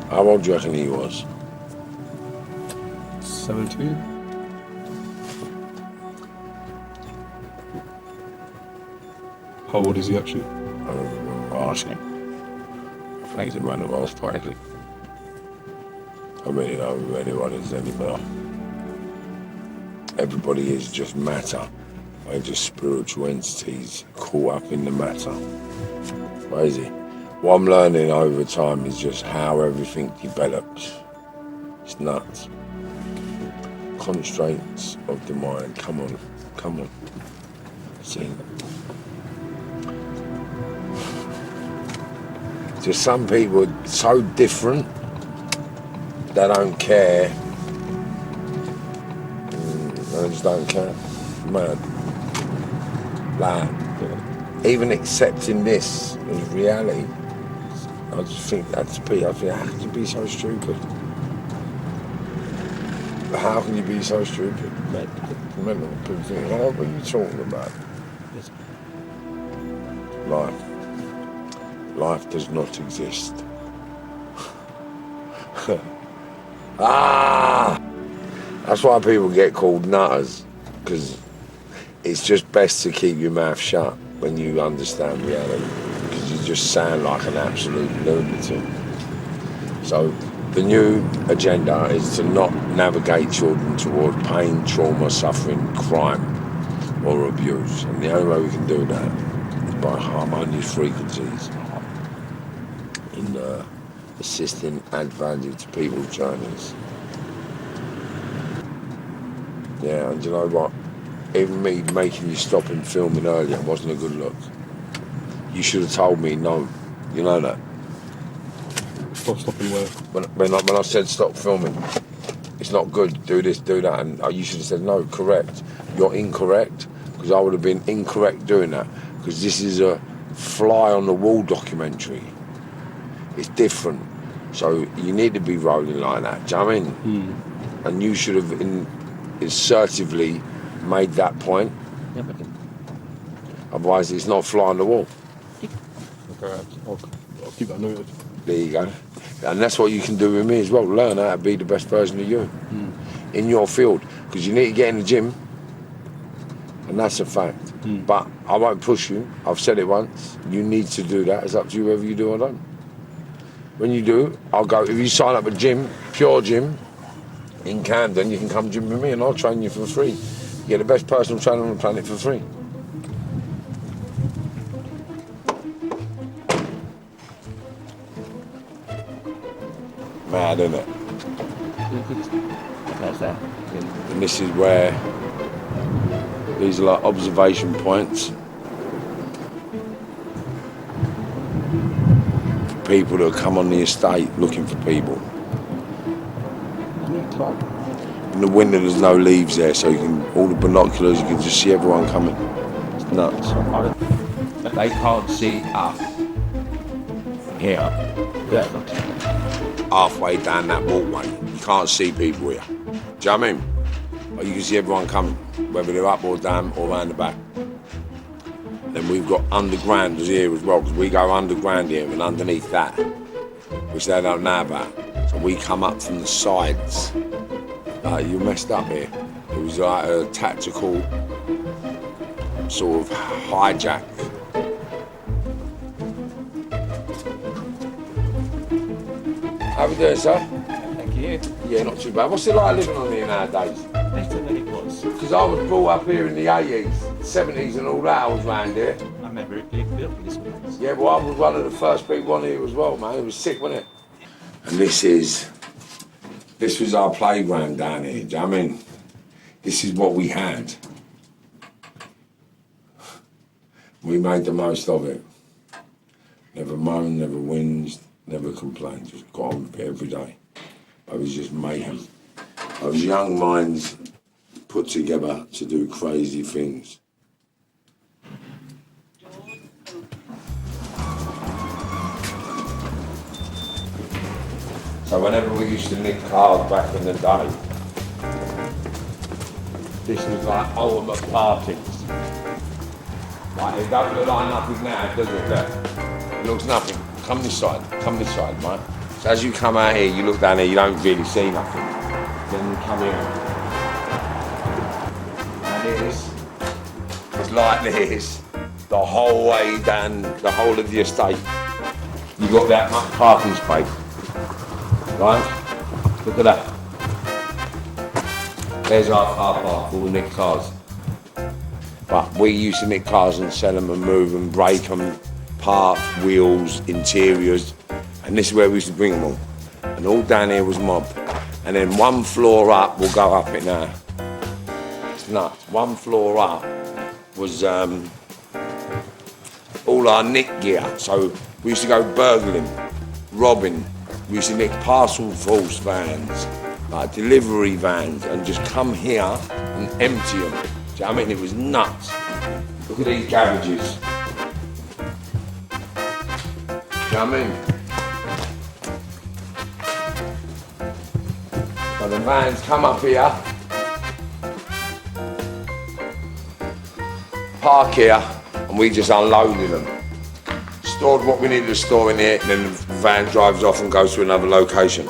How old do you reckon he was? 17. How old is he actually? I'm asking. I think he's around the world, probably. I really don't know who anyone is anymore. Everybody is just matter. They're just spiritual entities caught up in the matter. Crazy. What I'm learning over time is just how everything develops. It's nuts. Constraints of the mind. Come on, come on. See. Just some people are so different, they don't care. They just don't care. Man. Like, even accepting this as reality, I just think that's I think, how can you be so stupid? How can you be so stupid? Mental. People think, oh, what are you talking about? Life does not exist. That's why people get called nutters, because it's just best to keep your mouth shut when you understand reality, because you just sound like an absolute lunatic. So the new agenda is to not navigate children toward pain, trauma, suffering, crime, or abuse. And the only way we can do that is by harmonious frequencies in assisting, add value to people's journeys. Yeah, and you know what? Even me making you stop and filming earlier wasn't a good look. You should have told me no. You know that? Stopping where? When I said stop filming, it's not good, do this, do that, and you should have said no, correct. You're incorrect, because I would have been incorrect doing that, because this is a fly on the wall documentary. It's different. So you need to be rolling like that, do you know what I mean? And you should have assertively made that point. Yeah, but Otherwise it's not fly on the wall. Okay, I'll keep that noted. There you go. And that's what you can do with me as well. Learn how to be the best version of you in your field. Because you need to get in the gym, and that's a fact. But I won't push you. I've said it once. You need to do that. It's up to you whether you do or don't. When you do, I'll go. If you sign up a gym, pure gym, in Camden, you can come gym with me and I'll train you for free. You get the best personal trainer on the planet for free. Mad, isn't it? that's that. And this is where these are like observation points. People that come on the estate looking for people. In the winter there's no leaves there, so you can, all the binoculars, you can just see everyone coming. It's nuts. They can't see us here. Halfway down that walkway, you can't see people here. Do you know what I mean? But you can see everyone coming, whether they're up or down or round the back. Then we've got undergrounders here as well, because we go underground here and underneath that, which they don't know about. So we come up from the sides. You messed up here. It was like a tactical sort of hijack. How we doing, sir? Thank you. Yeah, not too bad. What's it like living on here nowadays? Better than it was. Because I was brought up here in the 80s, 70s and all that, I was round here. I remember it being built this way. Yeah, well, I was one of the first people on here as well, man. It was sick, wasn't it? And this was our playground down here, do you know what I mean? This is what we had. We made the most of it. Never moaned, never whinged, never complained, just got on with it every day. I was just mayhem. I was young minds put together to do crazy things. So whenever we used to nick cars back in the day, this was like ultimate parties. Like, it don't look like nothing now, does it? Look. It looks nothing. Come this side, mate. So as you come out here, you look down here, you don't really see nothing. Then you come here. And it's like this, the whole way down the whole of the estate. You got that much parking space. Right? Look at that. There's our car park, all the nick cars. But we used to nick cars and sell them and move them, break them, parts, wheels, interiors. And this is where we used to bring them all. And all down here was mob. And then one floor up, we'll go up it now. It's nuts. One floor up was all our nick gear. So we used to go burgling, robbing. We used to nick parcel force vans, like delivery vans, and just come here and empty them. Do you know what I mean? It was nuts. Look at these cabbages. You know what I mean? So the vans come up here, park here, and we just unloaded them. Stored what we needed to store in here, and then the van drives off and goes to another location.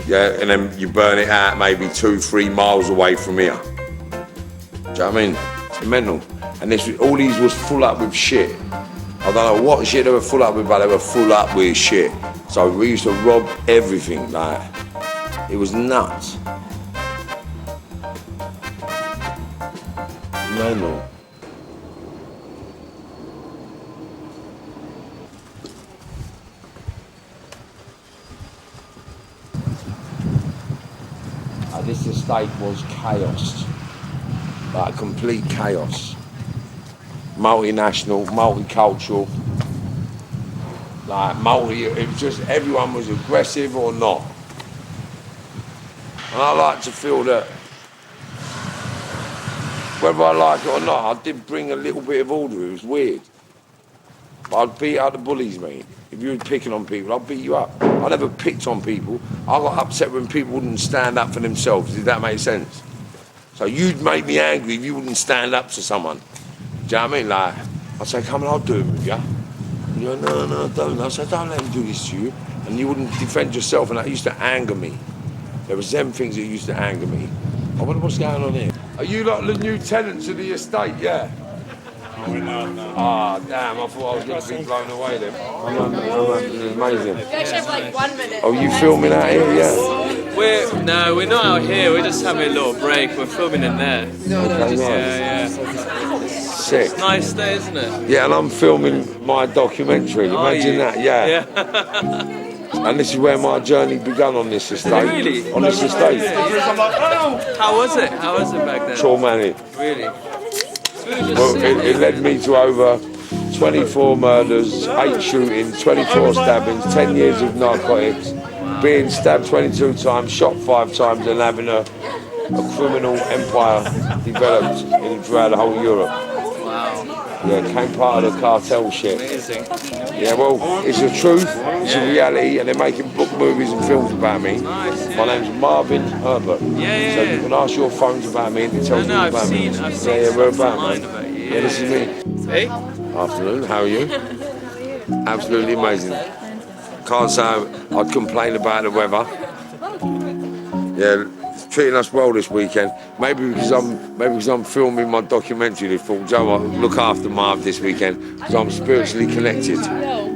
Yeah, and then you burn it out maybe 2-3 miles away from here. Do you know what I mean? It's mental. And all these was full up with shit. I don't know what shit they were full up with, but they were full up with shit. So we used to rob everything, like, it was nuts. Mental. This estate was chaos, like complete chaos. Multinational, multicultural, like it was just everyone was aggressive or not. And I like to feel that whether I like it or not, I did bring a little bit of order. It was weird. But I'd beat out the bullies, mate. If you were picking on people, I'd beat you up. I never picked on people. I got upset when people wouldn't stand up for themselves. Did that make sense? So you'd make me angry if you wouldn't stand up to someone. Do you know what I mean? Like, I'd say, come on, I'll do it with you. And you go, no, don't. I'd say, don't let him do this to you. And you wouldn't defend yourself, and that used to anger me. There was them things that used to anger me. I wonder what's going on here. Are you like the new tenants of the estate? Yeah. No. Ah, damn, I thought I was going to be blown away then. I'm amazing. You actually have like 1 minute. Oh, you filming out here, yeah? We're not out here. We're just having a little break. We're filming in there. Okay, nice. Yeah. Sick. It's nice day, isn't it? Yeah, and I'm filming my documentary. Imagine that, yeah. And this is where my journey began on this estate. Really? On this estate. How was it? How was it back then? Traumatic. Really? Well, it led me to over 24 murders, 8 shootings, 24 stabbings, 10 years of narcotics, being stabbed 22 times, shot 5 times, and having a criminal empire developed throughout the whole Europe. Wow. Yeah, it came part of the cartel shit. Amazing. Yeah, well, it's the truth, it's a reality, and they're making book movies and films about me. Nice, yeah. My name's Marvin Herbert. Yeah. So you can ask your phones about me and it tells you I've about seen me. I've Yeah, we're about, online mate. about you. Yeah, this is me. Hey? Afternoon, how are you? Absolutely amazing. Can't say I'd complain about the weather. Yeah, it's treating us well this weekend. Maybe because I'm filming my documentary. They thought, Joe, I'll look after Marv this weekend because I'm spiritually connected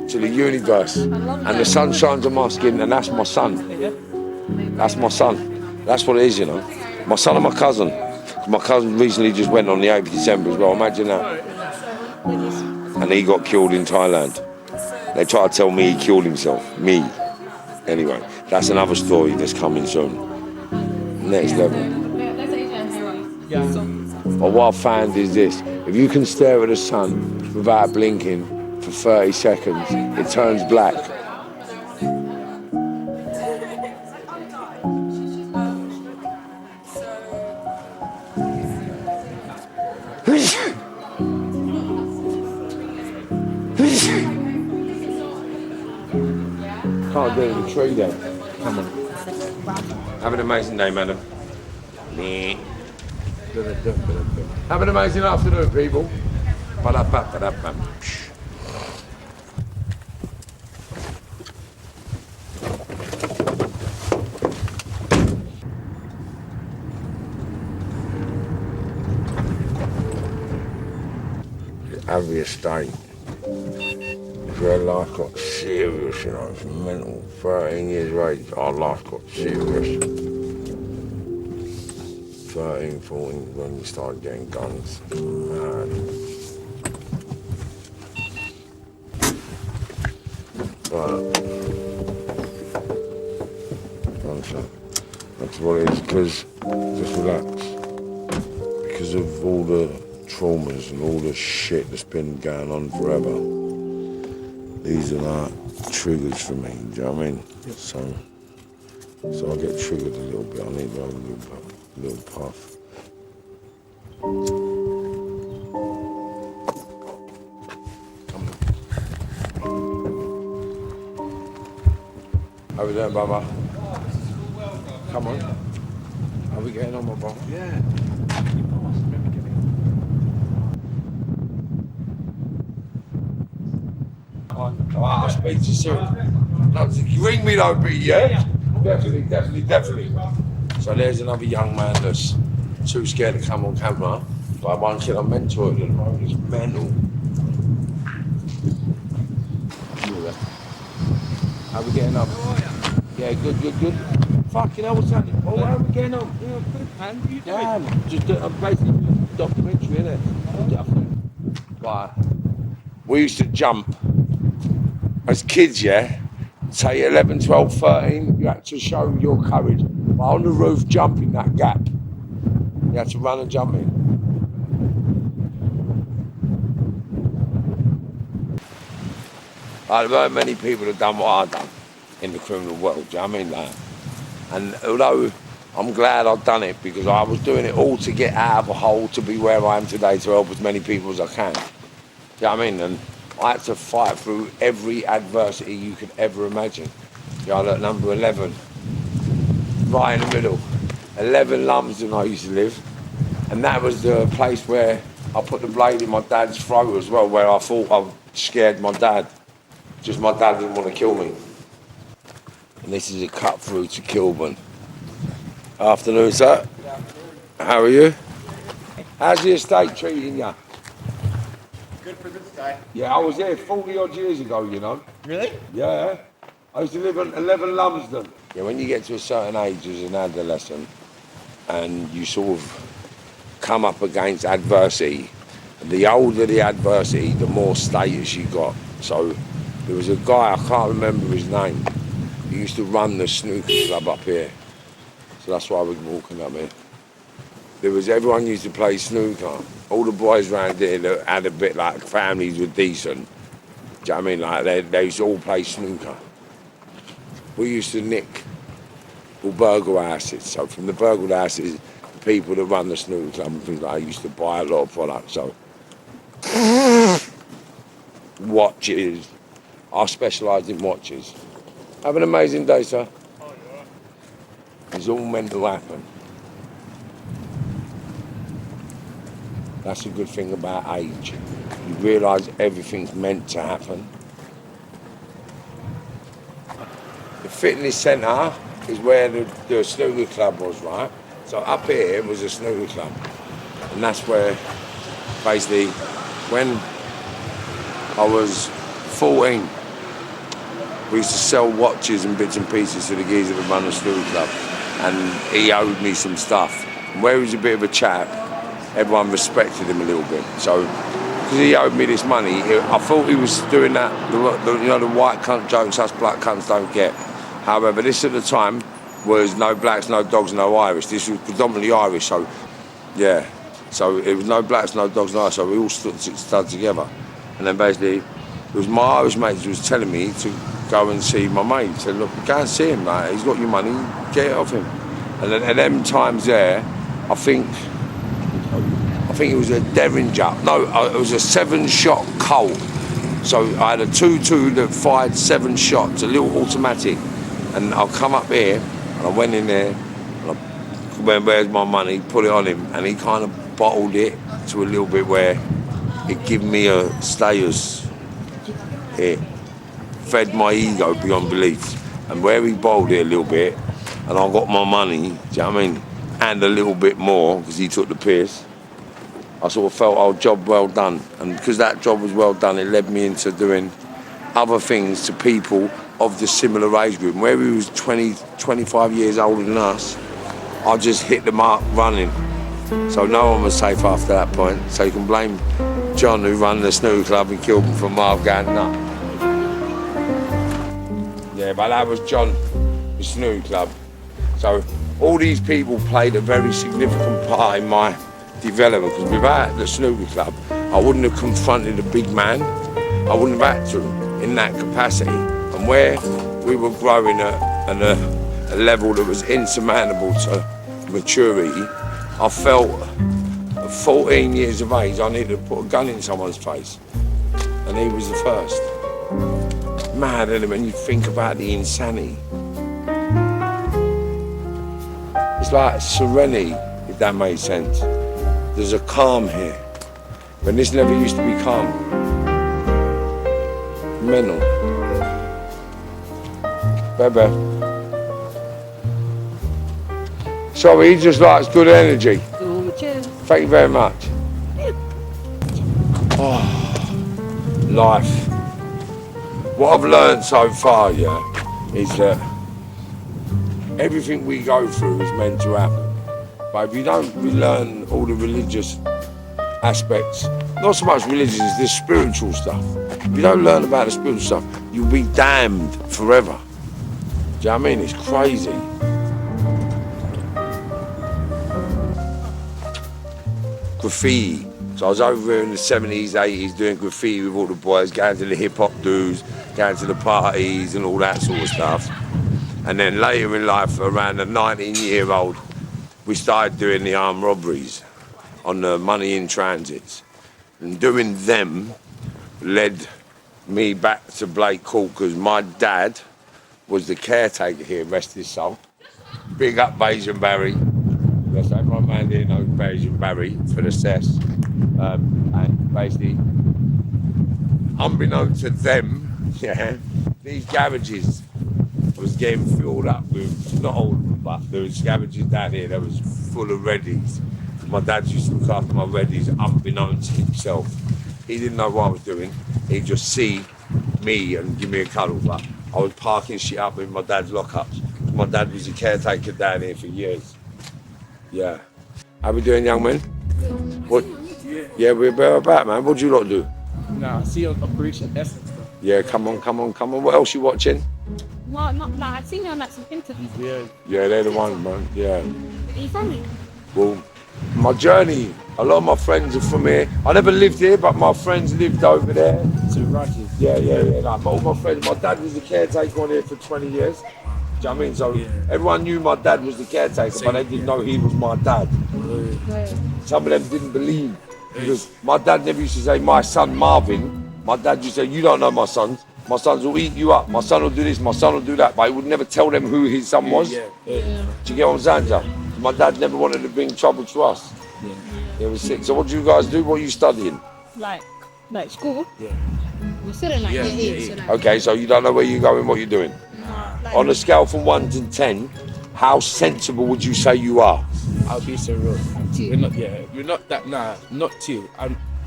to the universe, and the sun shines on my skin, and that's my son. That's my son. That's what it is, you know. My son and my cousin. My cousin recently just went on the 8th of December as well. Imagine that. And he got killed in Thailand. They try to tell me he killed himself. Me. Anyway, that's another story that's coming soon. Next level. But what I found is this. If you can stare at the sun without blinking for 30 seconds, it turns black. Can't do it in the tree then. Come on. Have an amazing day, madam. Have an amazing afternoon, people. Ba-da-ba-ba-da-bam. Abbey Estate. Where life got serious, you know, it's mental. 13 years of age, our life got serious. 13, 14, when we started getting guns. Mad. But, that's what it is, because, just relax. Because of all the traumas and all the shit that's been going on forever. These are like triggers for me, do you know what I mean? Yep. So I get triggered a little bit. I need to have a little puff. How we doing, brother? Come on. How we getting on, my brother? Yeah. I'll speak to you soon. No, you ring me though, B, yeah? Definitely. So there's another young man that's too scared to come on camera. But one kid I mentored at the moment is mental. How we getting on? Yeah, good. Fucking hell, what's happening? Oh, how we getting on? Yeah, good, man. What are you doing? Yeah, I'm just basically doing a documentary, innit? But we used to jump as kids, yeah? Say 11, 12, 13, you had to show your courage. But on the roof, jumping that gap, you had to run and jump in. There weren't many people that done what I've done in the criminal world, do you know what I mean? Like, and although I'm glad I've done it because I was doing it all to get out of a hole to be where I am today to help as many people as I can. Do you know what I mean? And I had to fight through every adversity you could ever imagine. You know, at number 11, right in the middle. 11 Lumsden I used to live. And that was the place where I put the blade in my dad's throat as well, where I thought I scared my dad. Just my dad didn't want to kill me. And this is a cut through to Kilburn. Afternoon, sir. How are you? How's the estate treating you? Good for this guy. Yeah, I was there 40 odd years ago, you know. Really? Yeah. I used to live on 11 Lumsden. Yeah, when you get to a certain age as an adolescent and you sort of come up against adversity, the older the adversity, the more status you got. So there was a guy, I can't remember his name, he used to run the snooker club up here. So that's why we're walking up here. Everyone used to play snooker. All the boys around here that had a bit like families were decent. Do you know what I mean? Like they used to all play snooker. We used to nick or burgle houses. So from the burgled houses, the people that run the snooker club and things like that used to buy a lot of products. So watches. I specialised in watches. Have an amazing day, sir. Oh, yeah. It's all meant to happen. That's a good thing about age. You realise everything's meant to happen. The fitness centre is where the snooker club was, right? So up here was a snooker club. And that's where, basically, when I was 14, we used to sell watches and bits and pieces to the geezer that run the snooker club. And he owed me some stuff. And where he was a bit of a chap, everyone respected him a little bit. So, because he owed me this money, I thought he was doing that, the white cunt jokes us black cunts don't get. However, this at the time was no blacks, no dogs, no Irish. This was predominantly Irish, so, yeah. So it was no blacks, no dogs, no Irish, so we all stood together. And then basically, it was my Irish mates who was telling me to go and see my mate. He said, look, go and see him, mate. He's got your money, get it off him. And then at them times there, I think it was a Derringer. No, it was a 7-shot Colt. So I had a 2-2 that fired 7 shots, a little automatic. And I'll come up here, and I went in there, and I went, where's my money, put it on him, and he kind of bottled it to a little bit where it gave me a status here. Fed my ego beyond belief. And where he bottled it a little bit, and I got my money, do you know what I mean? And a little bit more, because he took the piss. I sort of felt, oh, job well done. And because that job was well done, it led me into doing other things to people of the similar age group. And where he was 20, 25 years older than us, I just hit them up running. So no one was safe after that point. So you can blame John, who ran the snooker club and killed him for Marv going nut. Yeah, but that was John, the snooker club. So all these people played a very significant part in my development, because without the snooker club, I wouldn't have confronted a big man. I wouldn't have had to in that capacity. And where we were growing at a level that was insurmountable to maturity, I felt at 14 years of age, I needed to put a gun in someone's face. And he was the first. Mad, isn't it, when you think about the insanity. It's like serenity, if that makes sense. There's a calm here. When this never used to be calm. Mental. Bebe. Sorry, he just likes good energy. Cheers. Thank you very much. Oh, life. What I've learned so far, yeah, is that everything we go through is meant to happen. But if you don't learn all the religious aspects, not so much religious, it's the spiritual stuff. If you don't learn about the spiritual stuff, you'll be damned forever. Do you know what I mean? It's crazy. Graffiti. So I was over here in the 70s, 80s doing graffiti with all the boys, going to the hip hop dudes, going to the parties and all that sort of stuff. And then later in life, around the 19-year-old, we started doing the armed robberies on the money in transits. And doing them led me back to Blake Court because my dad was the caretaker here, rest his soul. Big up Bayesian Barry. Yes, everyone around here knows Bayesian Barry for the cess. And basically, unbeknownst to them, yeah, these garages was getting filled up with, not all of them, but there was garages down here that was full of reddies. My dad used to look after my reddies unbeknownst to himself. He didn't know what I was doing. He'd just see me and give me a cuddle, but I was parking shit up in my dad's lockups. My dad was a caretaker down here for years. Yeah. How we doing, young men? What? Yeah, we're about, man. What do you lot do? Nah, I see on Operation Essence. Yeah, come on. What else you watching? Well, not like I've seen you on like some interviews. Yeah, they're the ones, man. Yeah. Are you from here? Well, my journey, a lot of my friends are from here. I never lived here, but my friends lived over there. To Rocky. Yeah. Like, all my friends, my dad was the caretaker on here for 20 years. Do you know what I mean? So everyone knew my dad was the caretaker, but they didn't know he was my dad. Some of them didn't believe. Because my dad never used to say, my son Marvin. My dad used to say, you don't know my sons. My sons will eat you up. My son will do this, my son will do that. But he would never tell them who his son was. Do you get what I'm saying, John? My dad never wanted to bring trouble to us. He was sick. So what do you guys do? What are you studying? Like school? Yeah. We're still in like year 8, so like... Okay, so you don't know where you're going, what you're doing? Like, On a scale from 1 to 10, how sensible would you say you are? I'll be so real. 2. We're not that, not 2.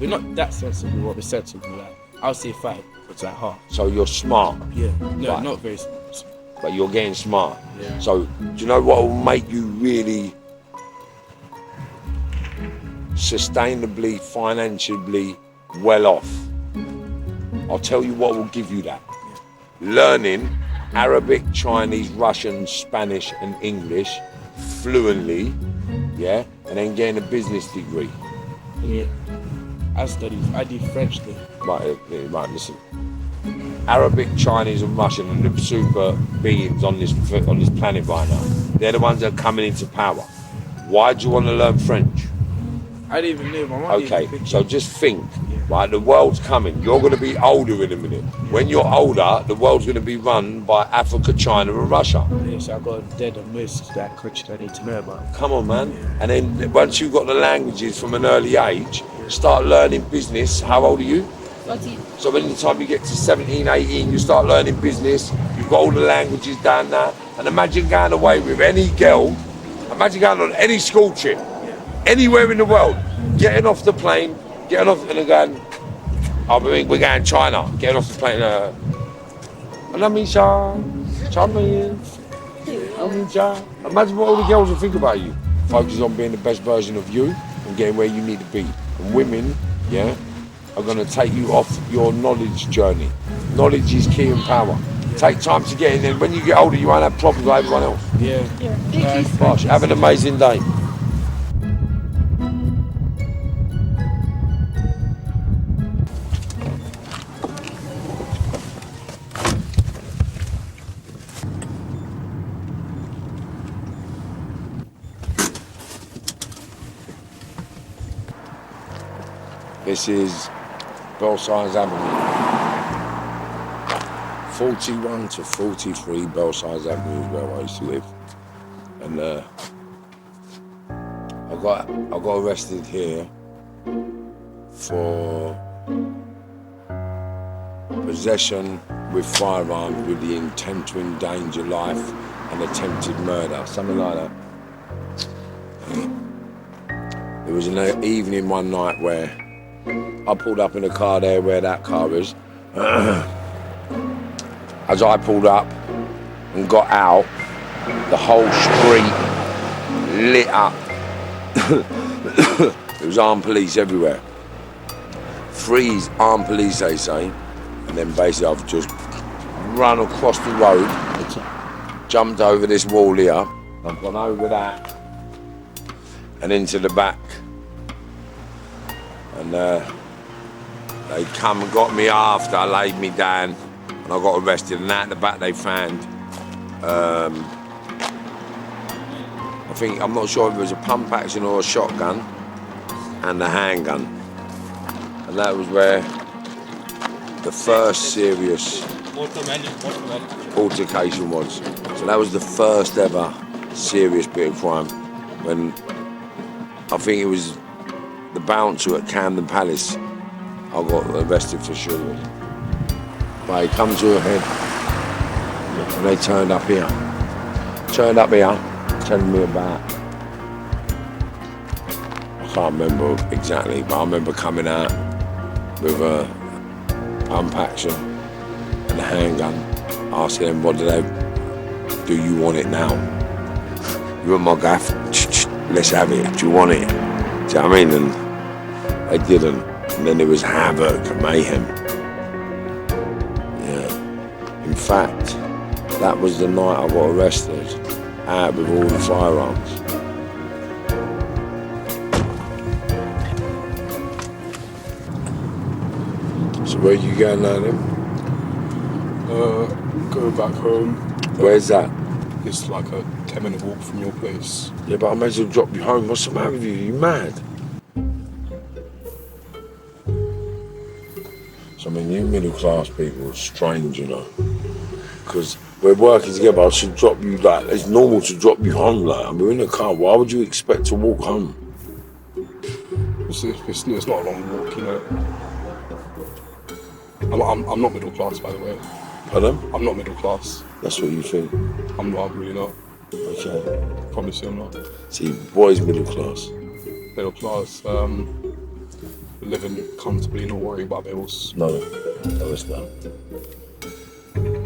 We're not that sensible, what we're sensible. Like, I'll say 5, but like half. So you're smart. Yeah, no, Right. not very smart. But you're getting smart. Yeah. So do you know what will make you really sustainably, financially well off? I'll tell you what will give you that. Learning Arabic, Chinese, Russian, Spanish and English fluently, yeah, and then getting a business degree. Yeah. I did French though. Right, listen. Arabic, Chinese and Russian are the super beings on this planet right now. They're the ones that are coming into power. Why do you want to learn French? I didn't even know my mom. Okay, so just think, right, the world's coming. You're going to be older in a minute. When you're older, the world's going to be run by Africa, China and Russia. Yeah, so I got dead and most that country I need to know about. Come on, man. And then once you've got the languages from an early age, start learning business. How old are you? 13. So by the time you get to 17, 18, you start learning business. You've got all the languages down there. And imagine going away with any girl. Imagine going on any school trip. Anywhere in the world. Getting off the plane, getting off and going, we're going to China. Getting off the plane. Imagine what all the girls will think about you. Focus on being the best version of you and getting where you need to be. And women, yeah, are going to take you off your knowledge journey. Knowledge is key and power. Take time to get in there. When you get older, you won't have problems with everyone else. Yeah. Bosh, have an amazing day. This is Belsize Avenue. 41 to 43 Belsize Avenue is where I used to live. And I got arrested here for possession with firearms with the intent to endanger life and attempted murder, something like that. There was an evening one night where I pulled up in a car there where that car is. As I pulled up and got out, the whole street lit up. There was armed police everywhere. Freeze, armed police, they say. And then basically I've just run across the road, jumped over this wall here, I've gone over that and into the back. And they come and got me after, laid me down, and I got arrested. And out the back they found, I'm not sure if it was a pump action or a shotgun, and a handgun. And that was where the first serious altercation was. So that was the first ever serious bit of crime, when I think it was the bouncer at Camden Palace I got arrested for shooting. But it come to a head and they turned up here, telling me about, I can't remember exactly, but I remember coming out with a pump action and a handgun, asking them, what do you want it now? You want my gaff? Let's have it, do you want it? Do you know what I mean? And they didn't, and then there was havoc and mayhem. Yeah. In fact, that was the night I got arrested, out with all the firearms. So where you going now then? Go back home. Where's that? It's like a 10-minute walk from your place. Yeah, but I may as well drop you home. What's the matter with you? You mad? So, I mean, you middle-class people are strange, you know. Because we're working together, I should drop you, like, it's normal to drop you home, like, and we're in a car. Why would you expect to walk home? It's not a long walk, you know. I'm not middle class, by the way. Pardon? I'm not middle class. That's what you think? I'm really not. Okay. Promise you I'm not. See, boys middle class. Middle class, living comfortably, not worrying about bills. No, it's not.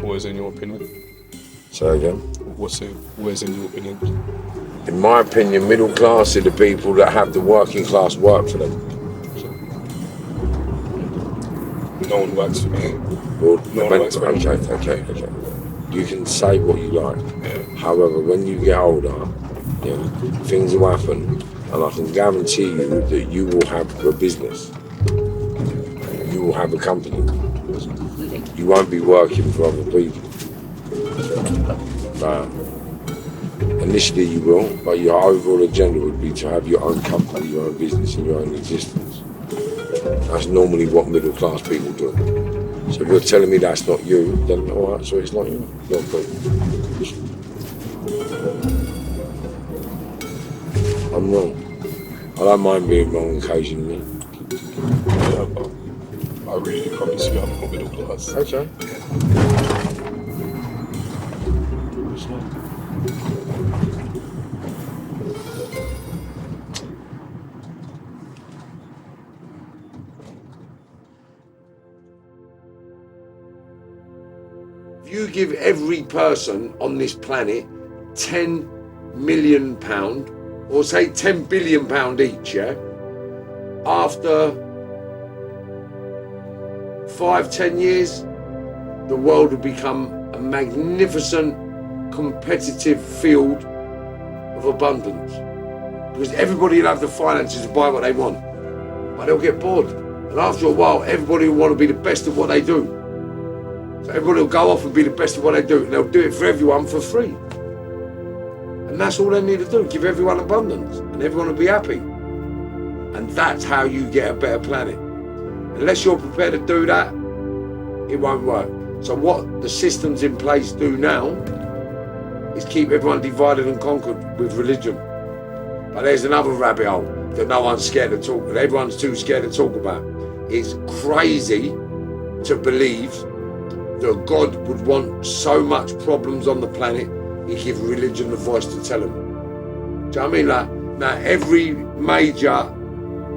What is in your opinion? Say again? What is in your opinion? In my opinion, middle class are the people that have the working class work for them. No one works for me. Well, no one works for me. Okay. You can say what you like. Yeah. However, when you get older, things will happen, and I can guarantee you that you will have a business. You will have a company. You won't be working for other people. Initially you will, but your overall agenda would be to have your own company, your own business, and your own existence. That's normally what middle class people do. So if you're telling me that's not you, then alright, so it's not you. Not good. I'm wrong. I don't mind being wrong occasionally. Yeah, but I really promise you I'm not middle class. Okay. If you give every person on this planet £10 million, or say £10 billion each, yeah? After 5-10 years, the world will become a magnificent, competitive field of abundance. Because everybody will have the finances to buy what they want, but they'll get bored. And after a while, everybody will want to be the best at what they do. So everybody will go off and be the best at what they do, and they'll do it for everyone for free. And that's all they need to do, give everyone abundance, and everyone will be happy. And that's how you get a better planet. Unless you're prepared to do that, it won't work. So what the systems in place do now is keep everyone divided and conquered with religion. But there's another rabbit hole that no one's scared to talk about. Everyone's too scared to talk about. It's crazy to believe that God would want so much problems on the planet, he give religion the voice to tell them. Do you know what I mean? Like, now every major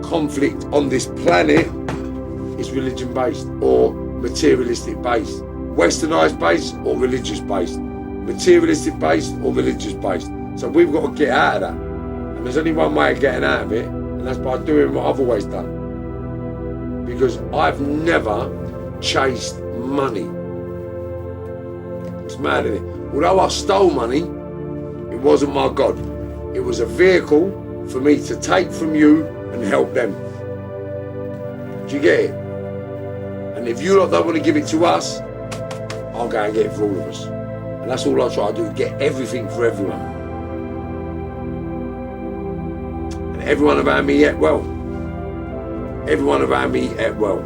conflict on this planet is religion based or materialistic based, westernized based or religious based, materialistic based or religious based. So we've got to get out of that. And there's only one way of getting out of it, and that's by doing what I've always done. Because I've never chased money. It's mad, isn't it? Although I stole money, it wasn't my God. It was a vehicle for me to take from you and help them. Do you get it? And if you lot don't want to give it to us, I'll go and get it for all of us. And that's all I try to do, get everything for everyone. And everyone around me ate well. Everyone around me ate well.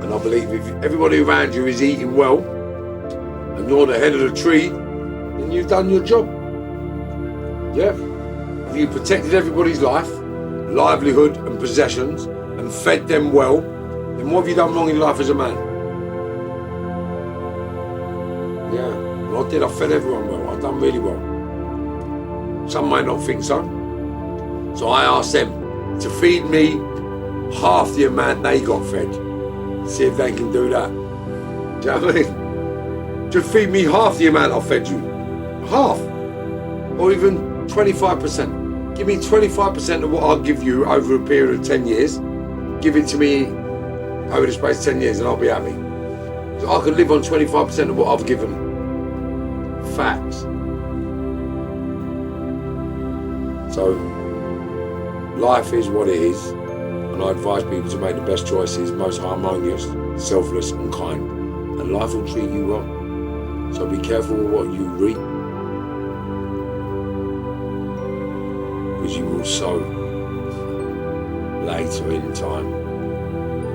And I believe if everybody around you is eating well, and you're the head of the tree, then you've done your job. Yeah? If you protected everybody's life, livelihood and possessions, and fed them well, then what have you done wrong in life as a man? Yeah, well, I did. I fed everyone well. I've done really well. Some might not think so. So I asked them to feed me half the amount they got fed. See if they can do that. Do you know what I mean? Just feed me half the amount I fed you. Half. Or even 25%. Give me 25% of what I'll give you over a period of 10 years. Give it to me over the space of 10 years and I'll be happy. So I can live on 25% of what I've given. Facts. So, life is what it is, and I advise people to make the best choices, most harmonious, selfless and kind, and life will treat you well. So be careful with what you reap, because you will sow later in time.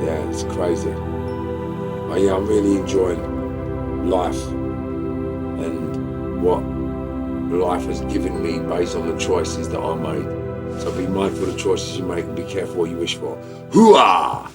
Yeah, it's crazy. But yeah, I'm really enjoying life and what life has given me based on the choices that I made. So be mindful of the choices you make and be careful what you wish for. Hooah!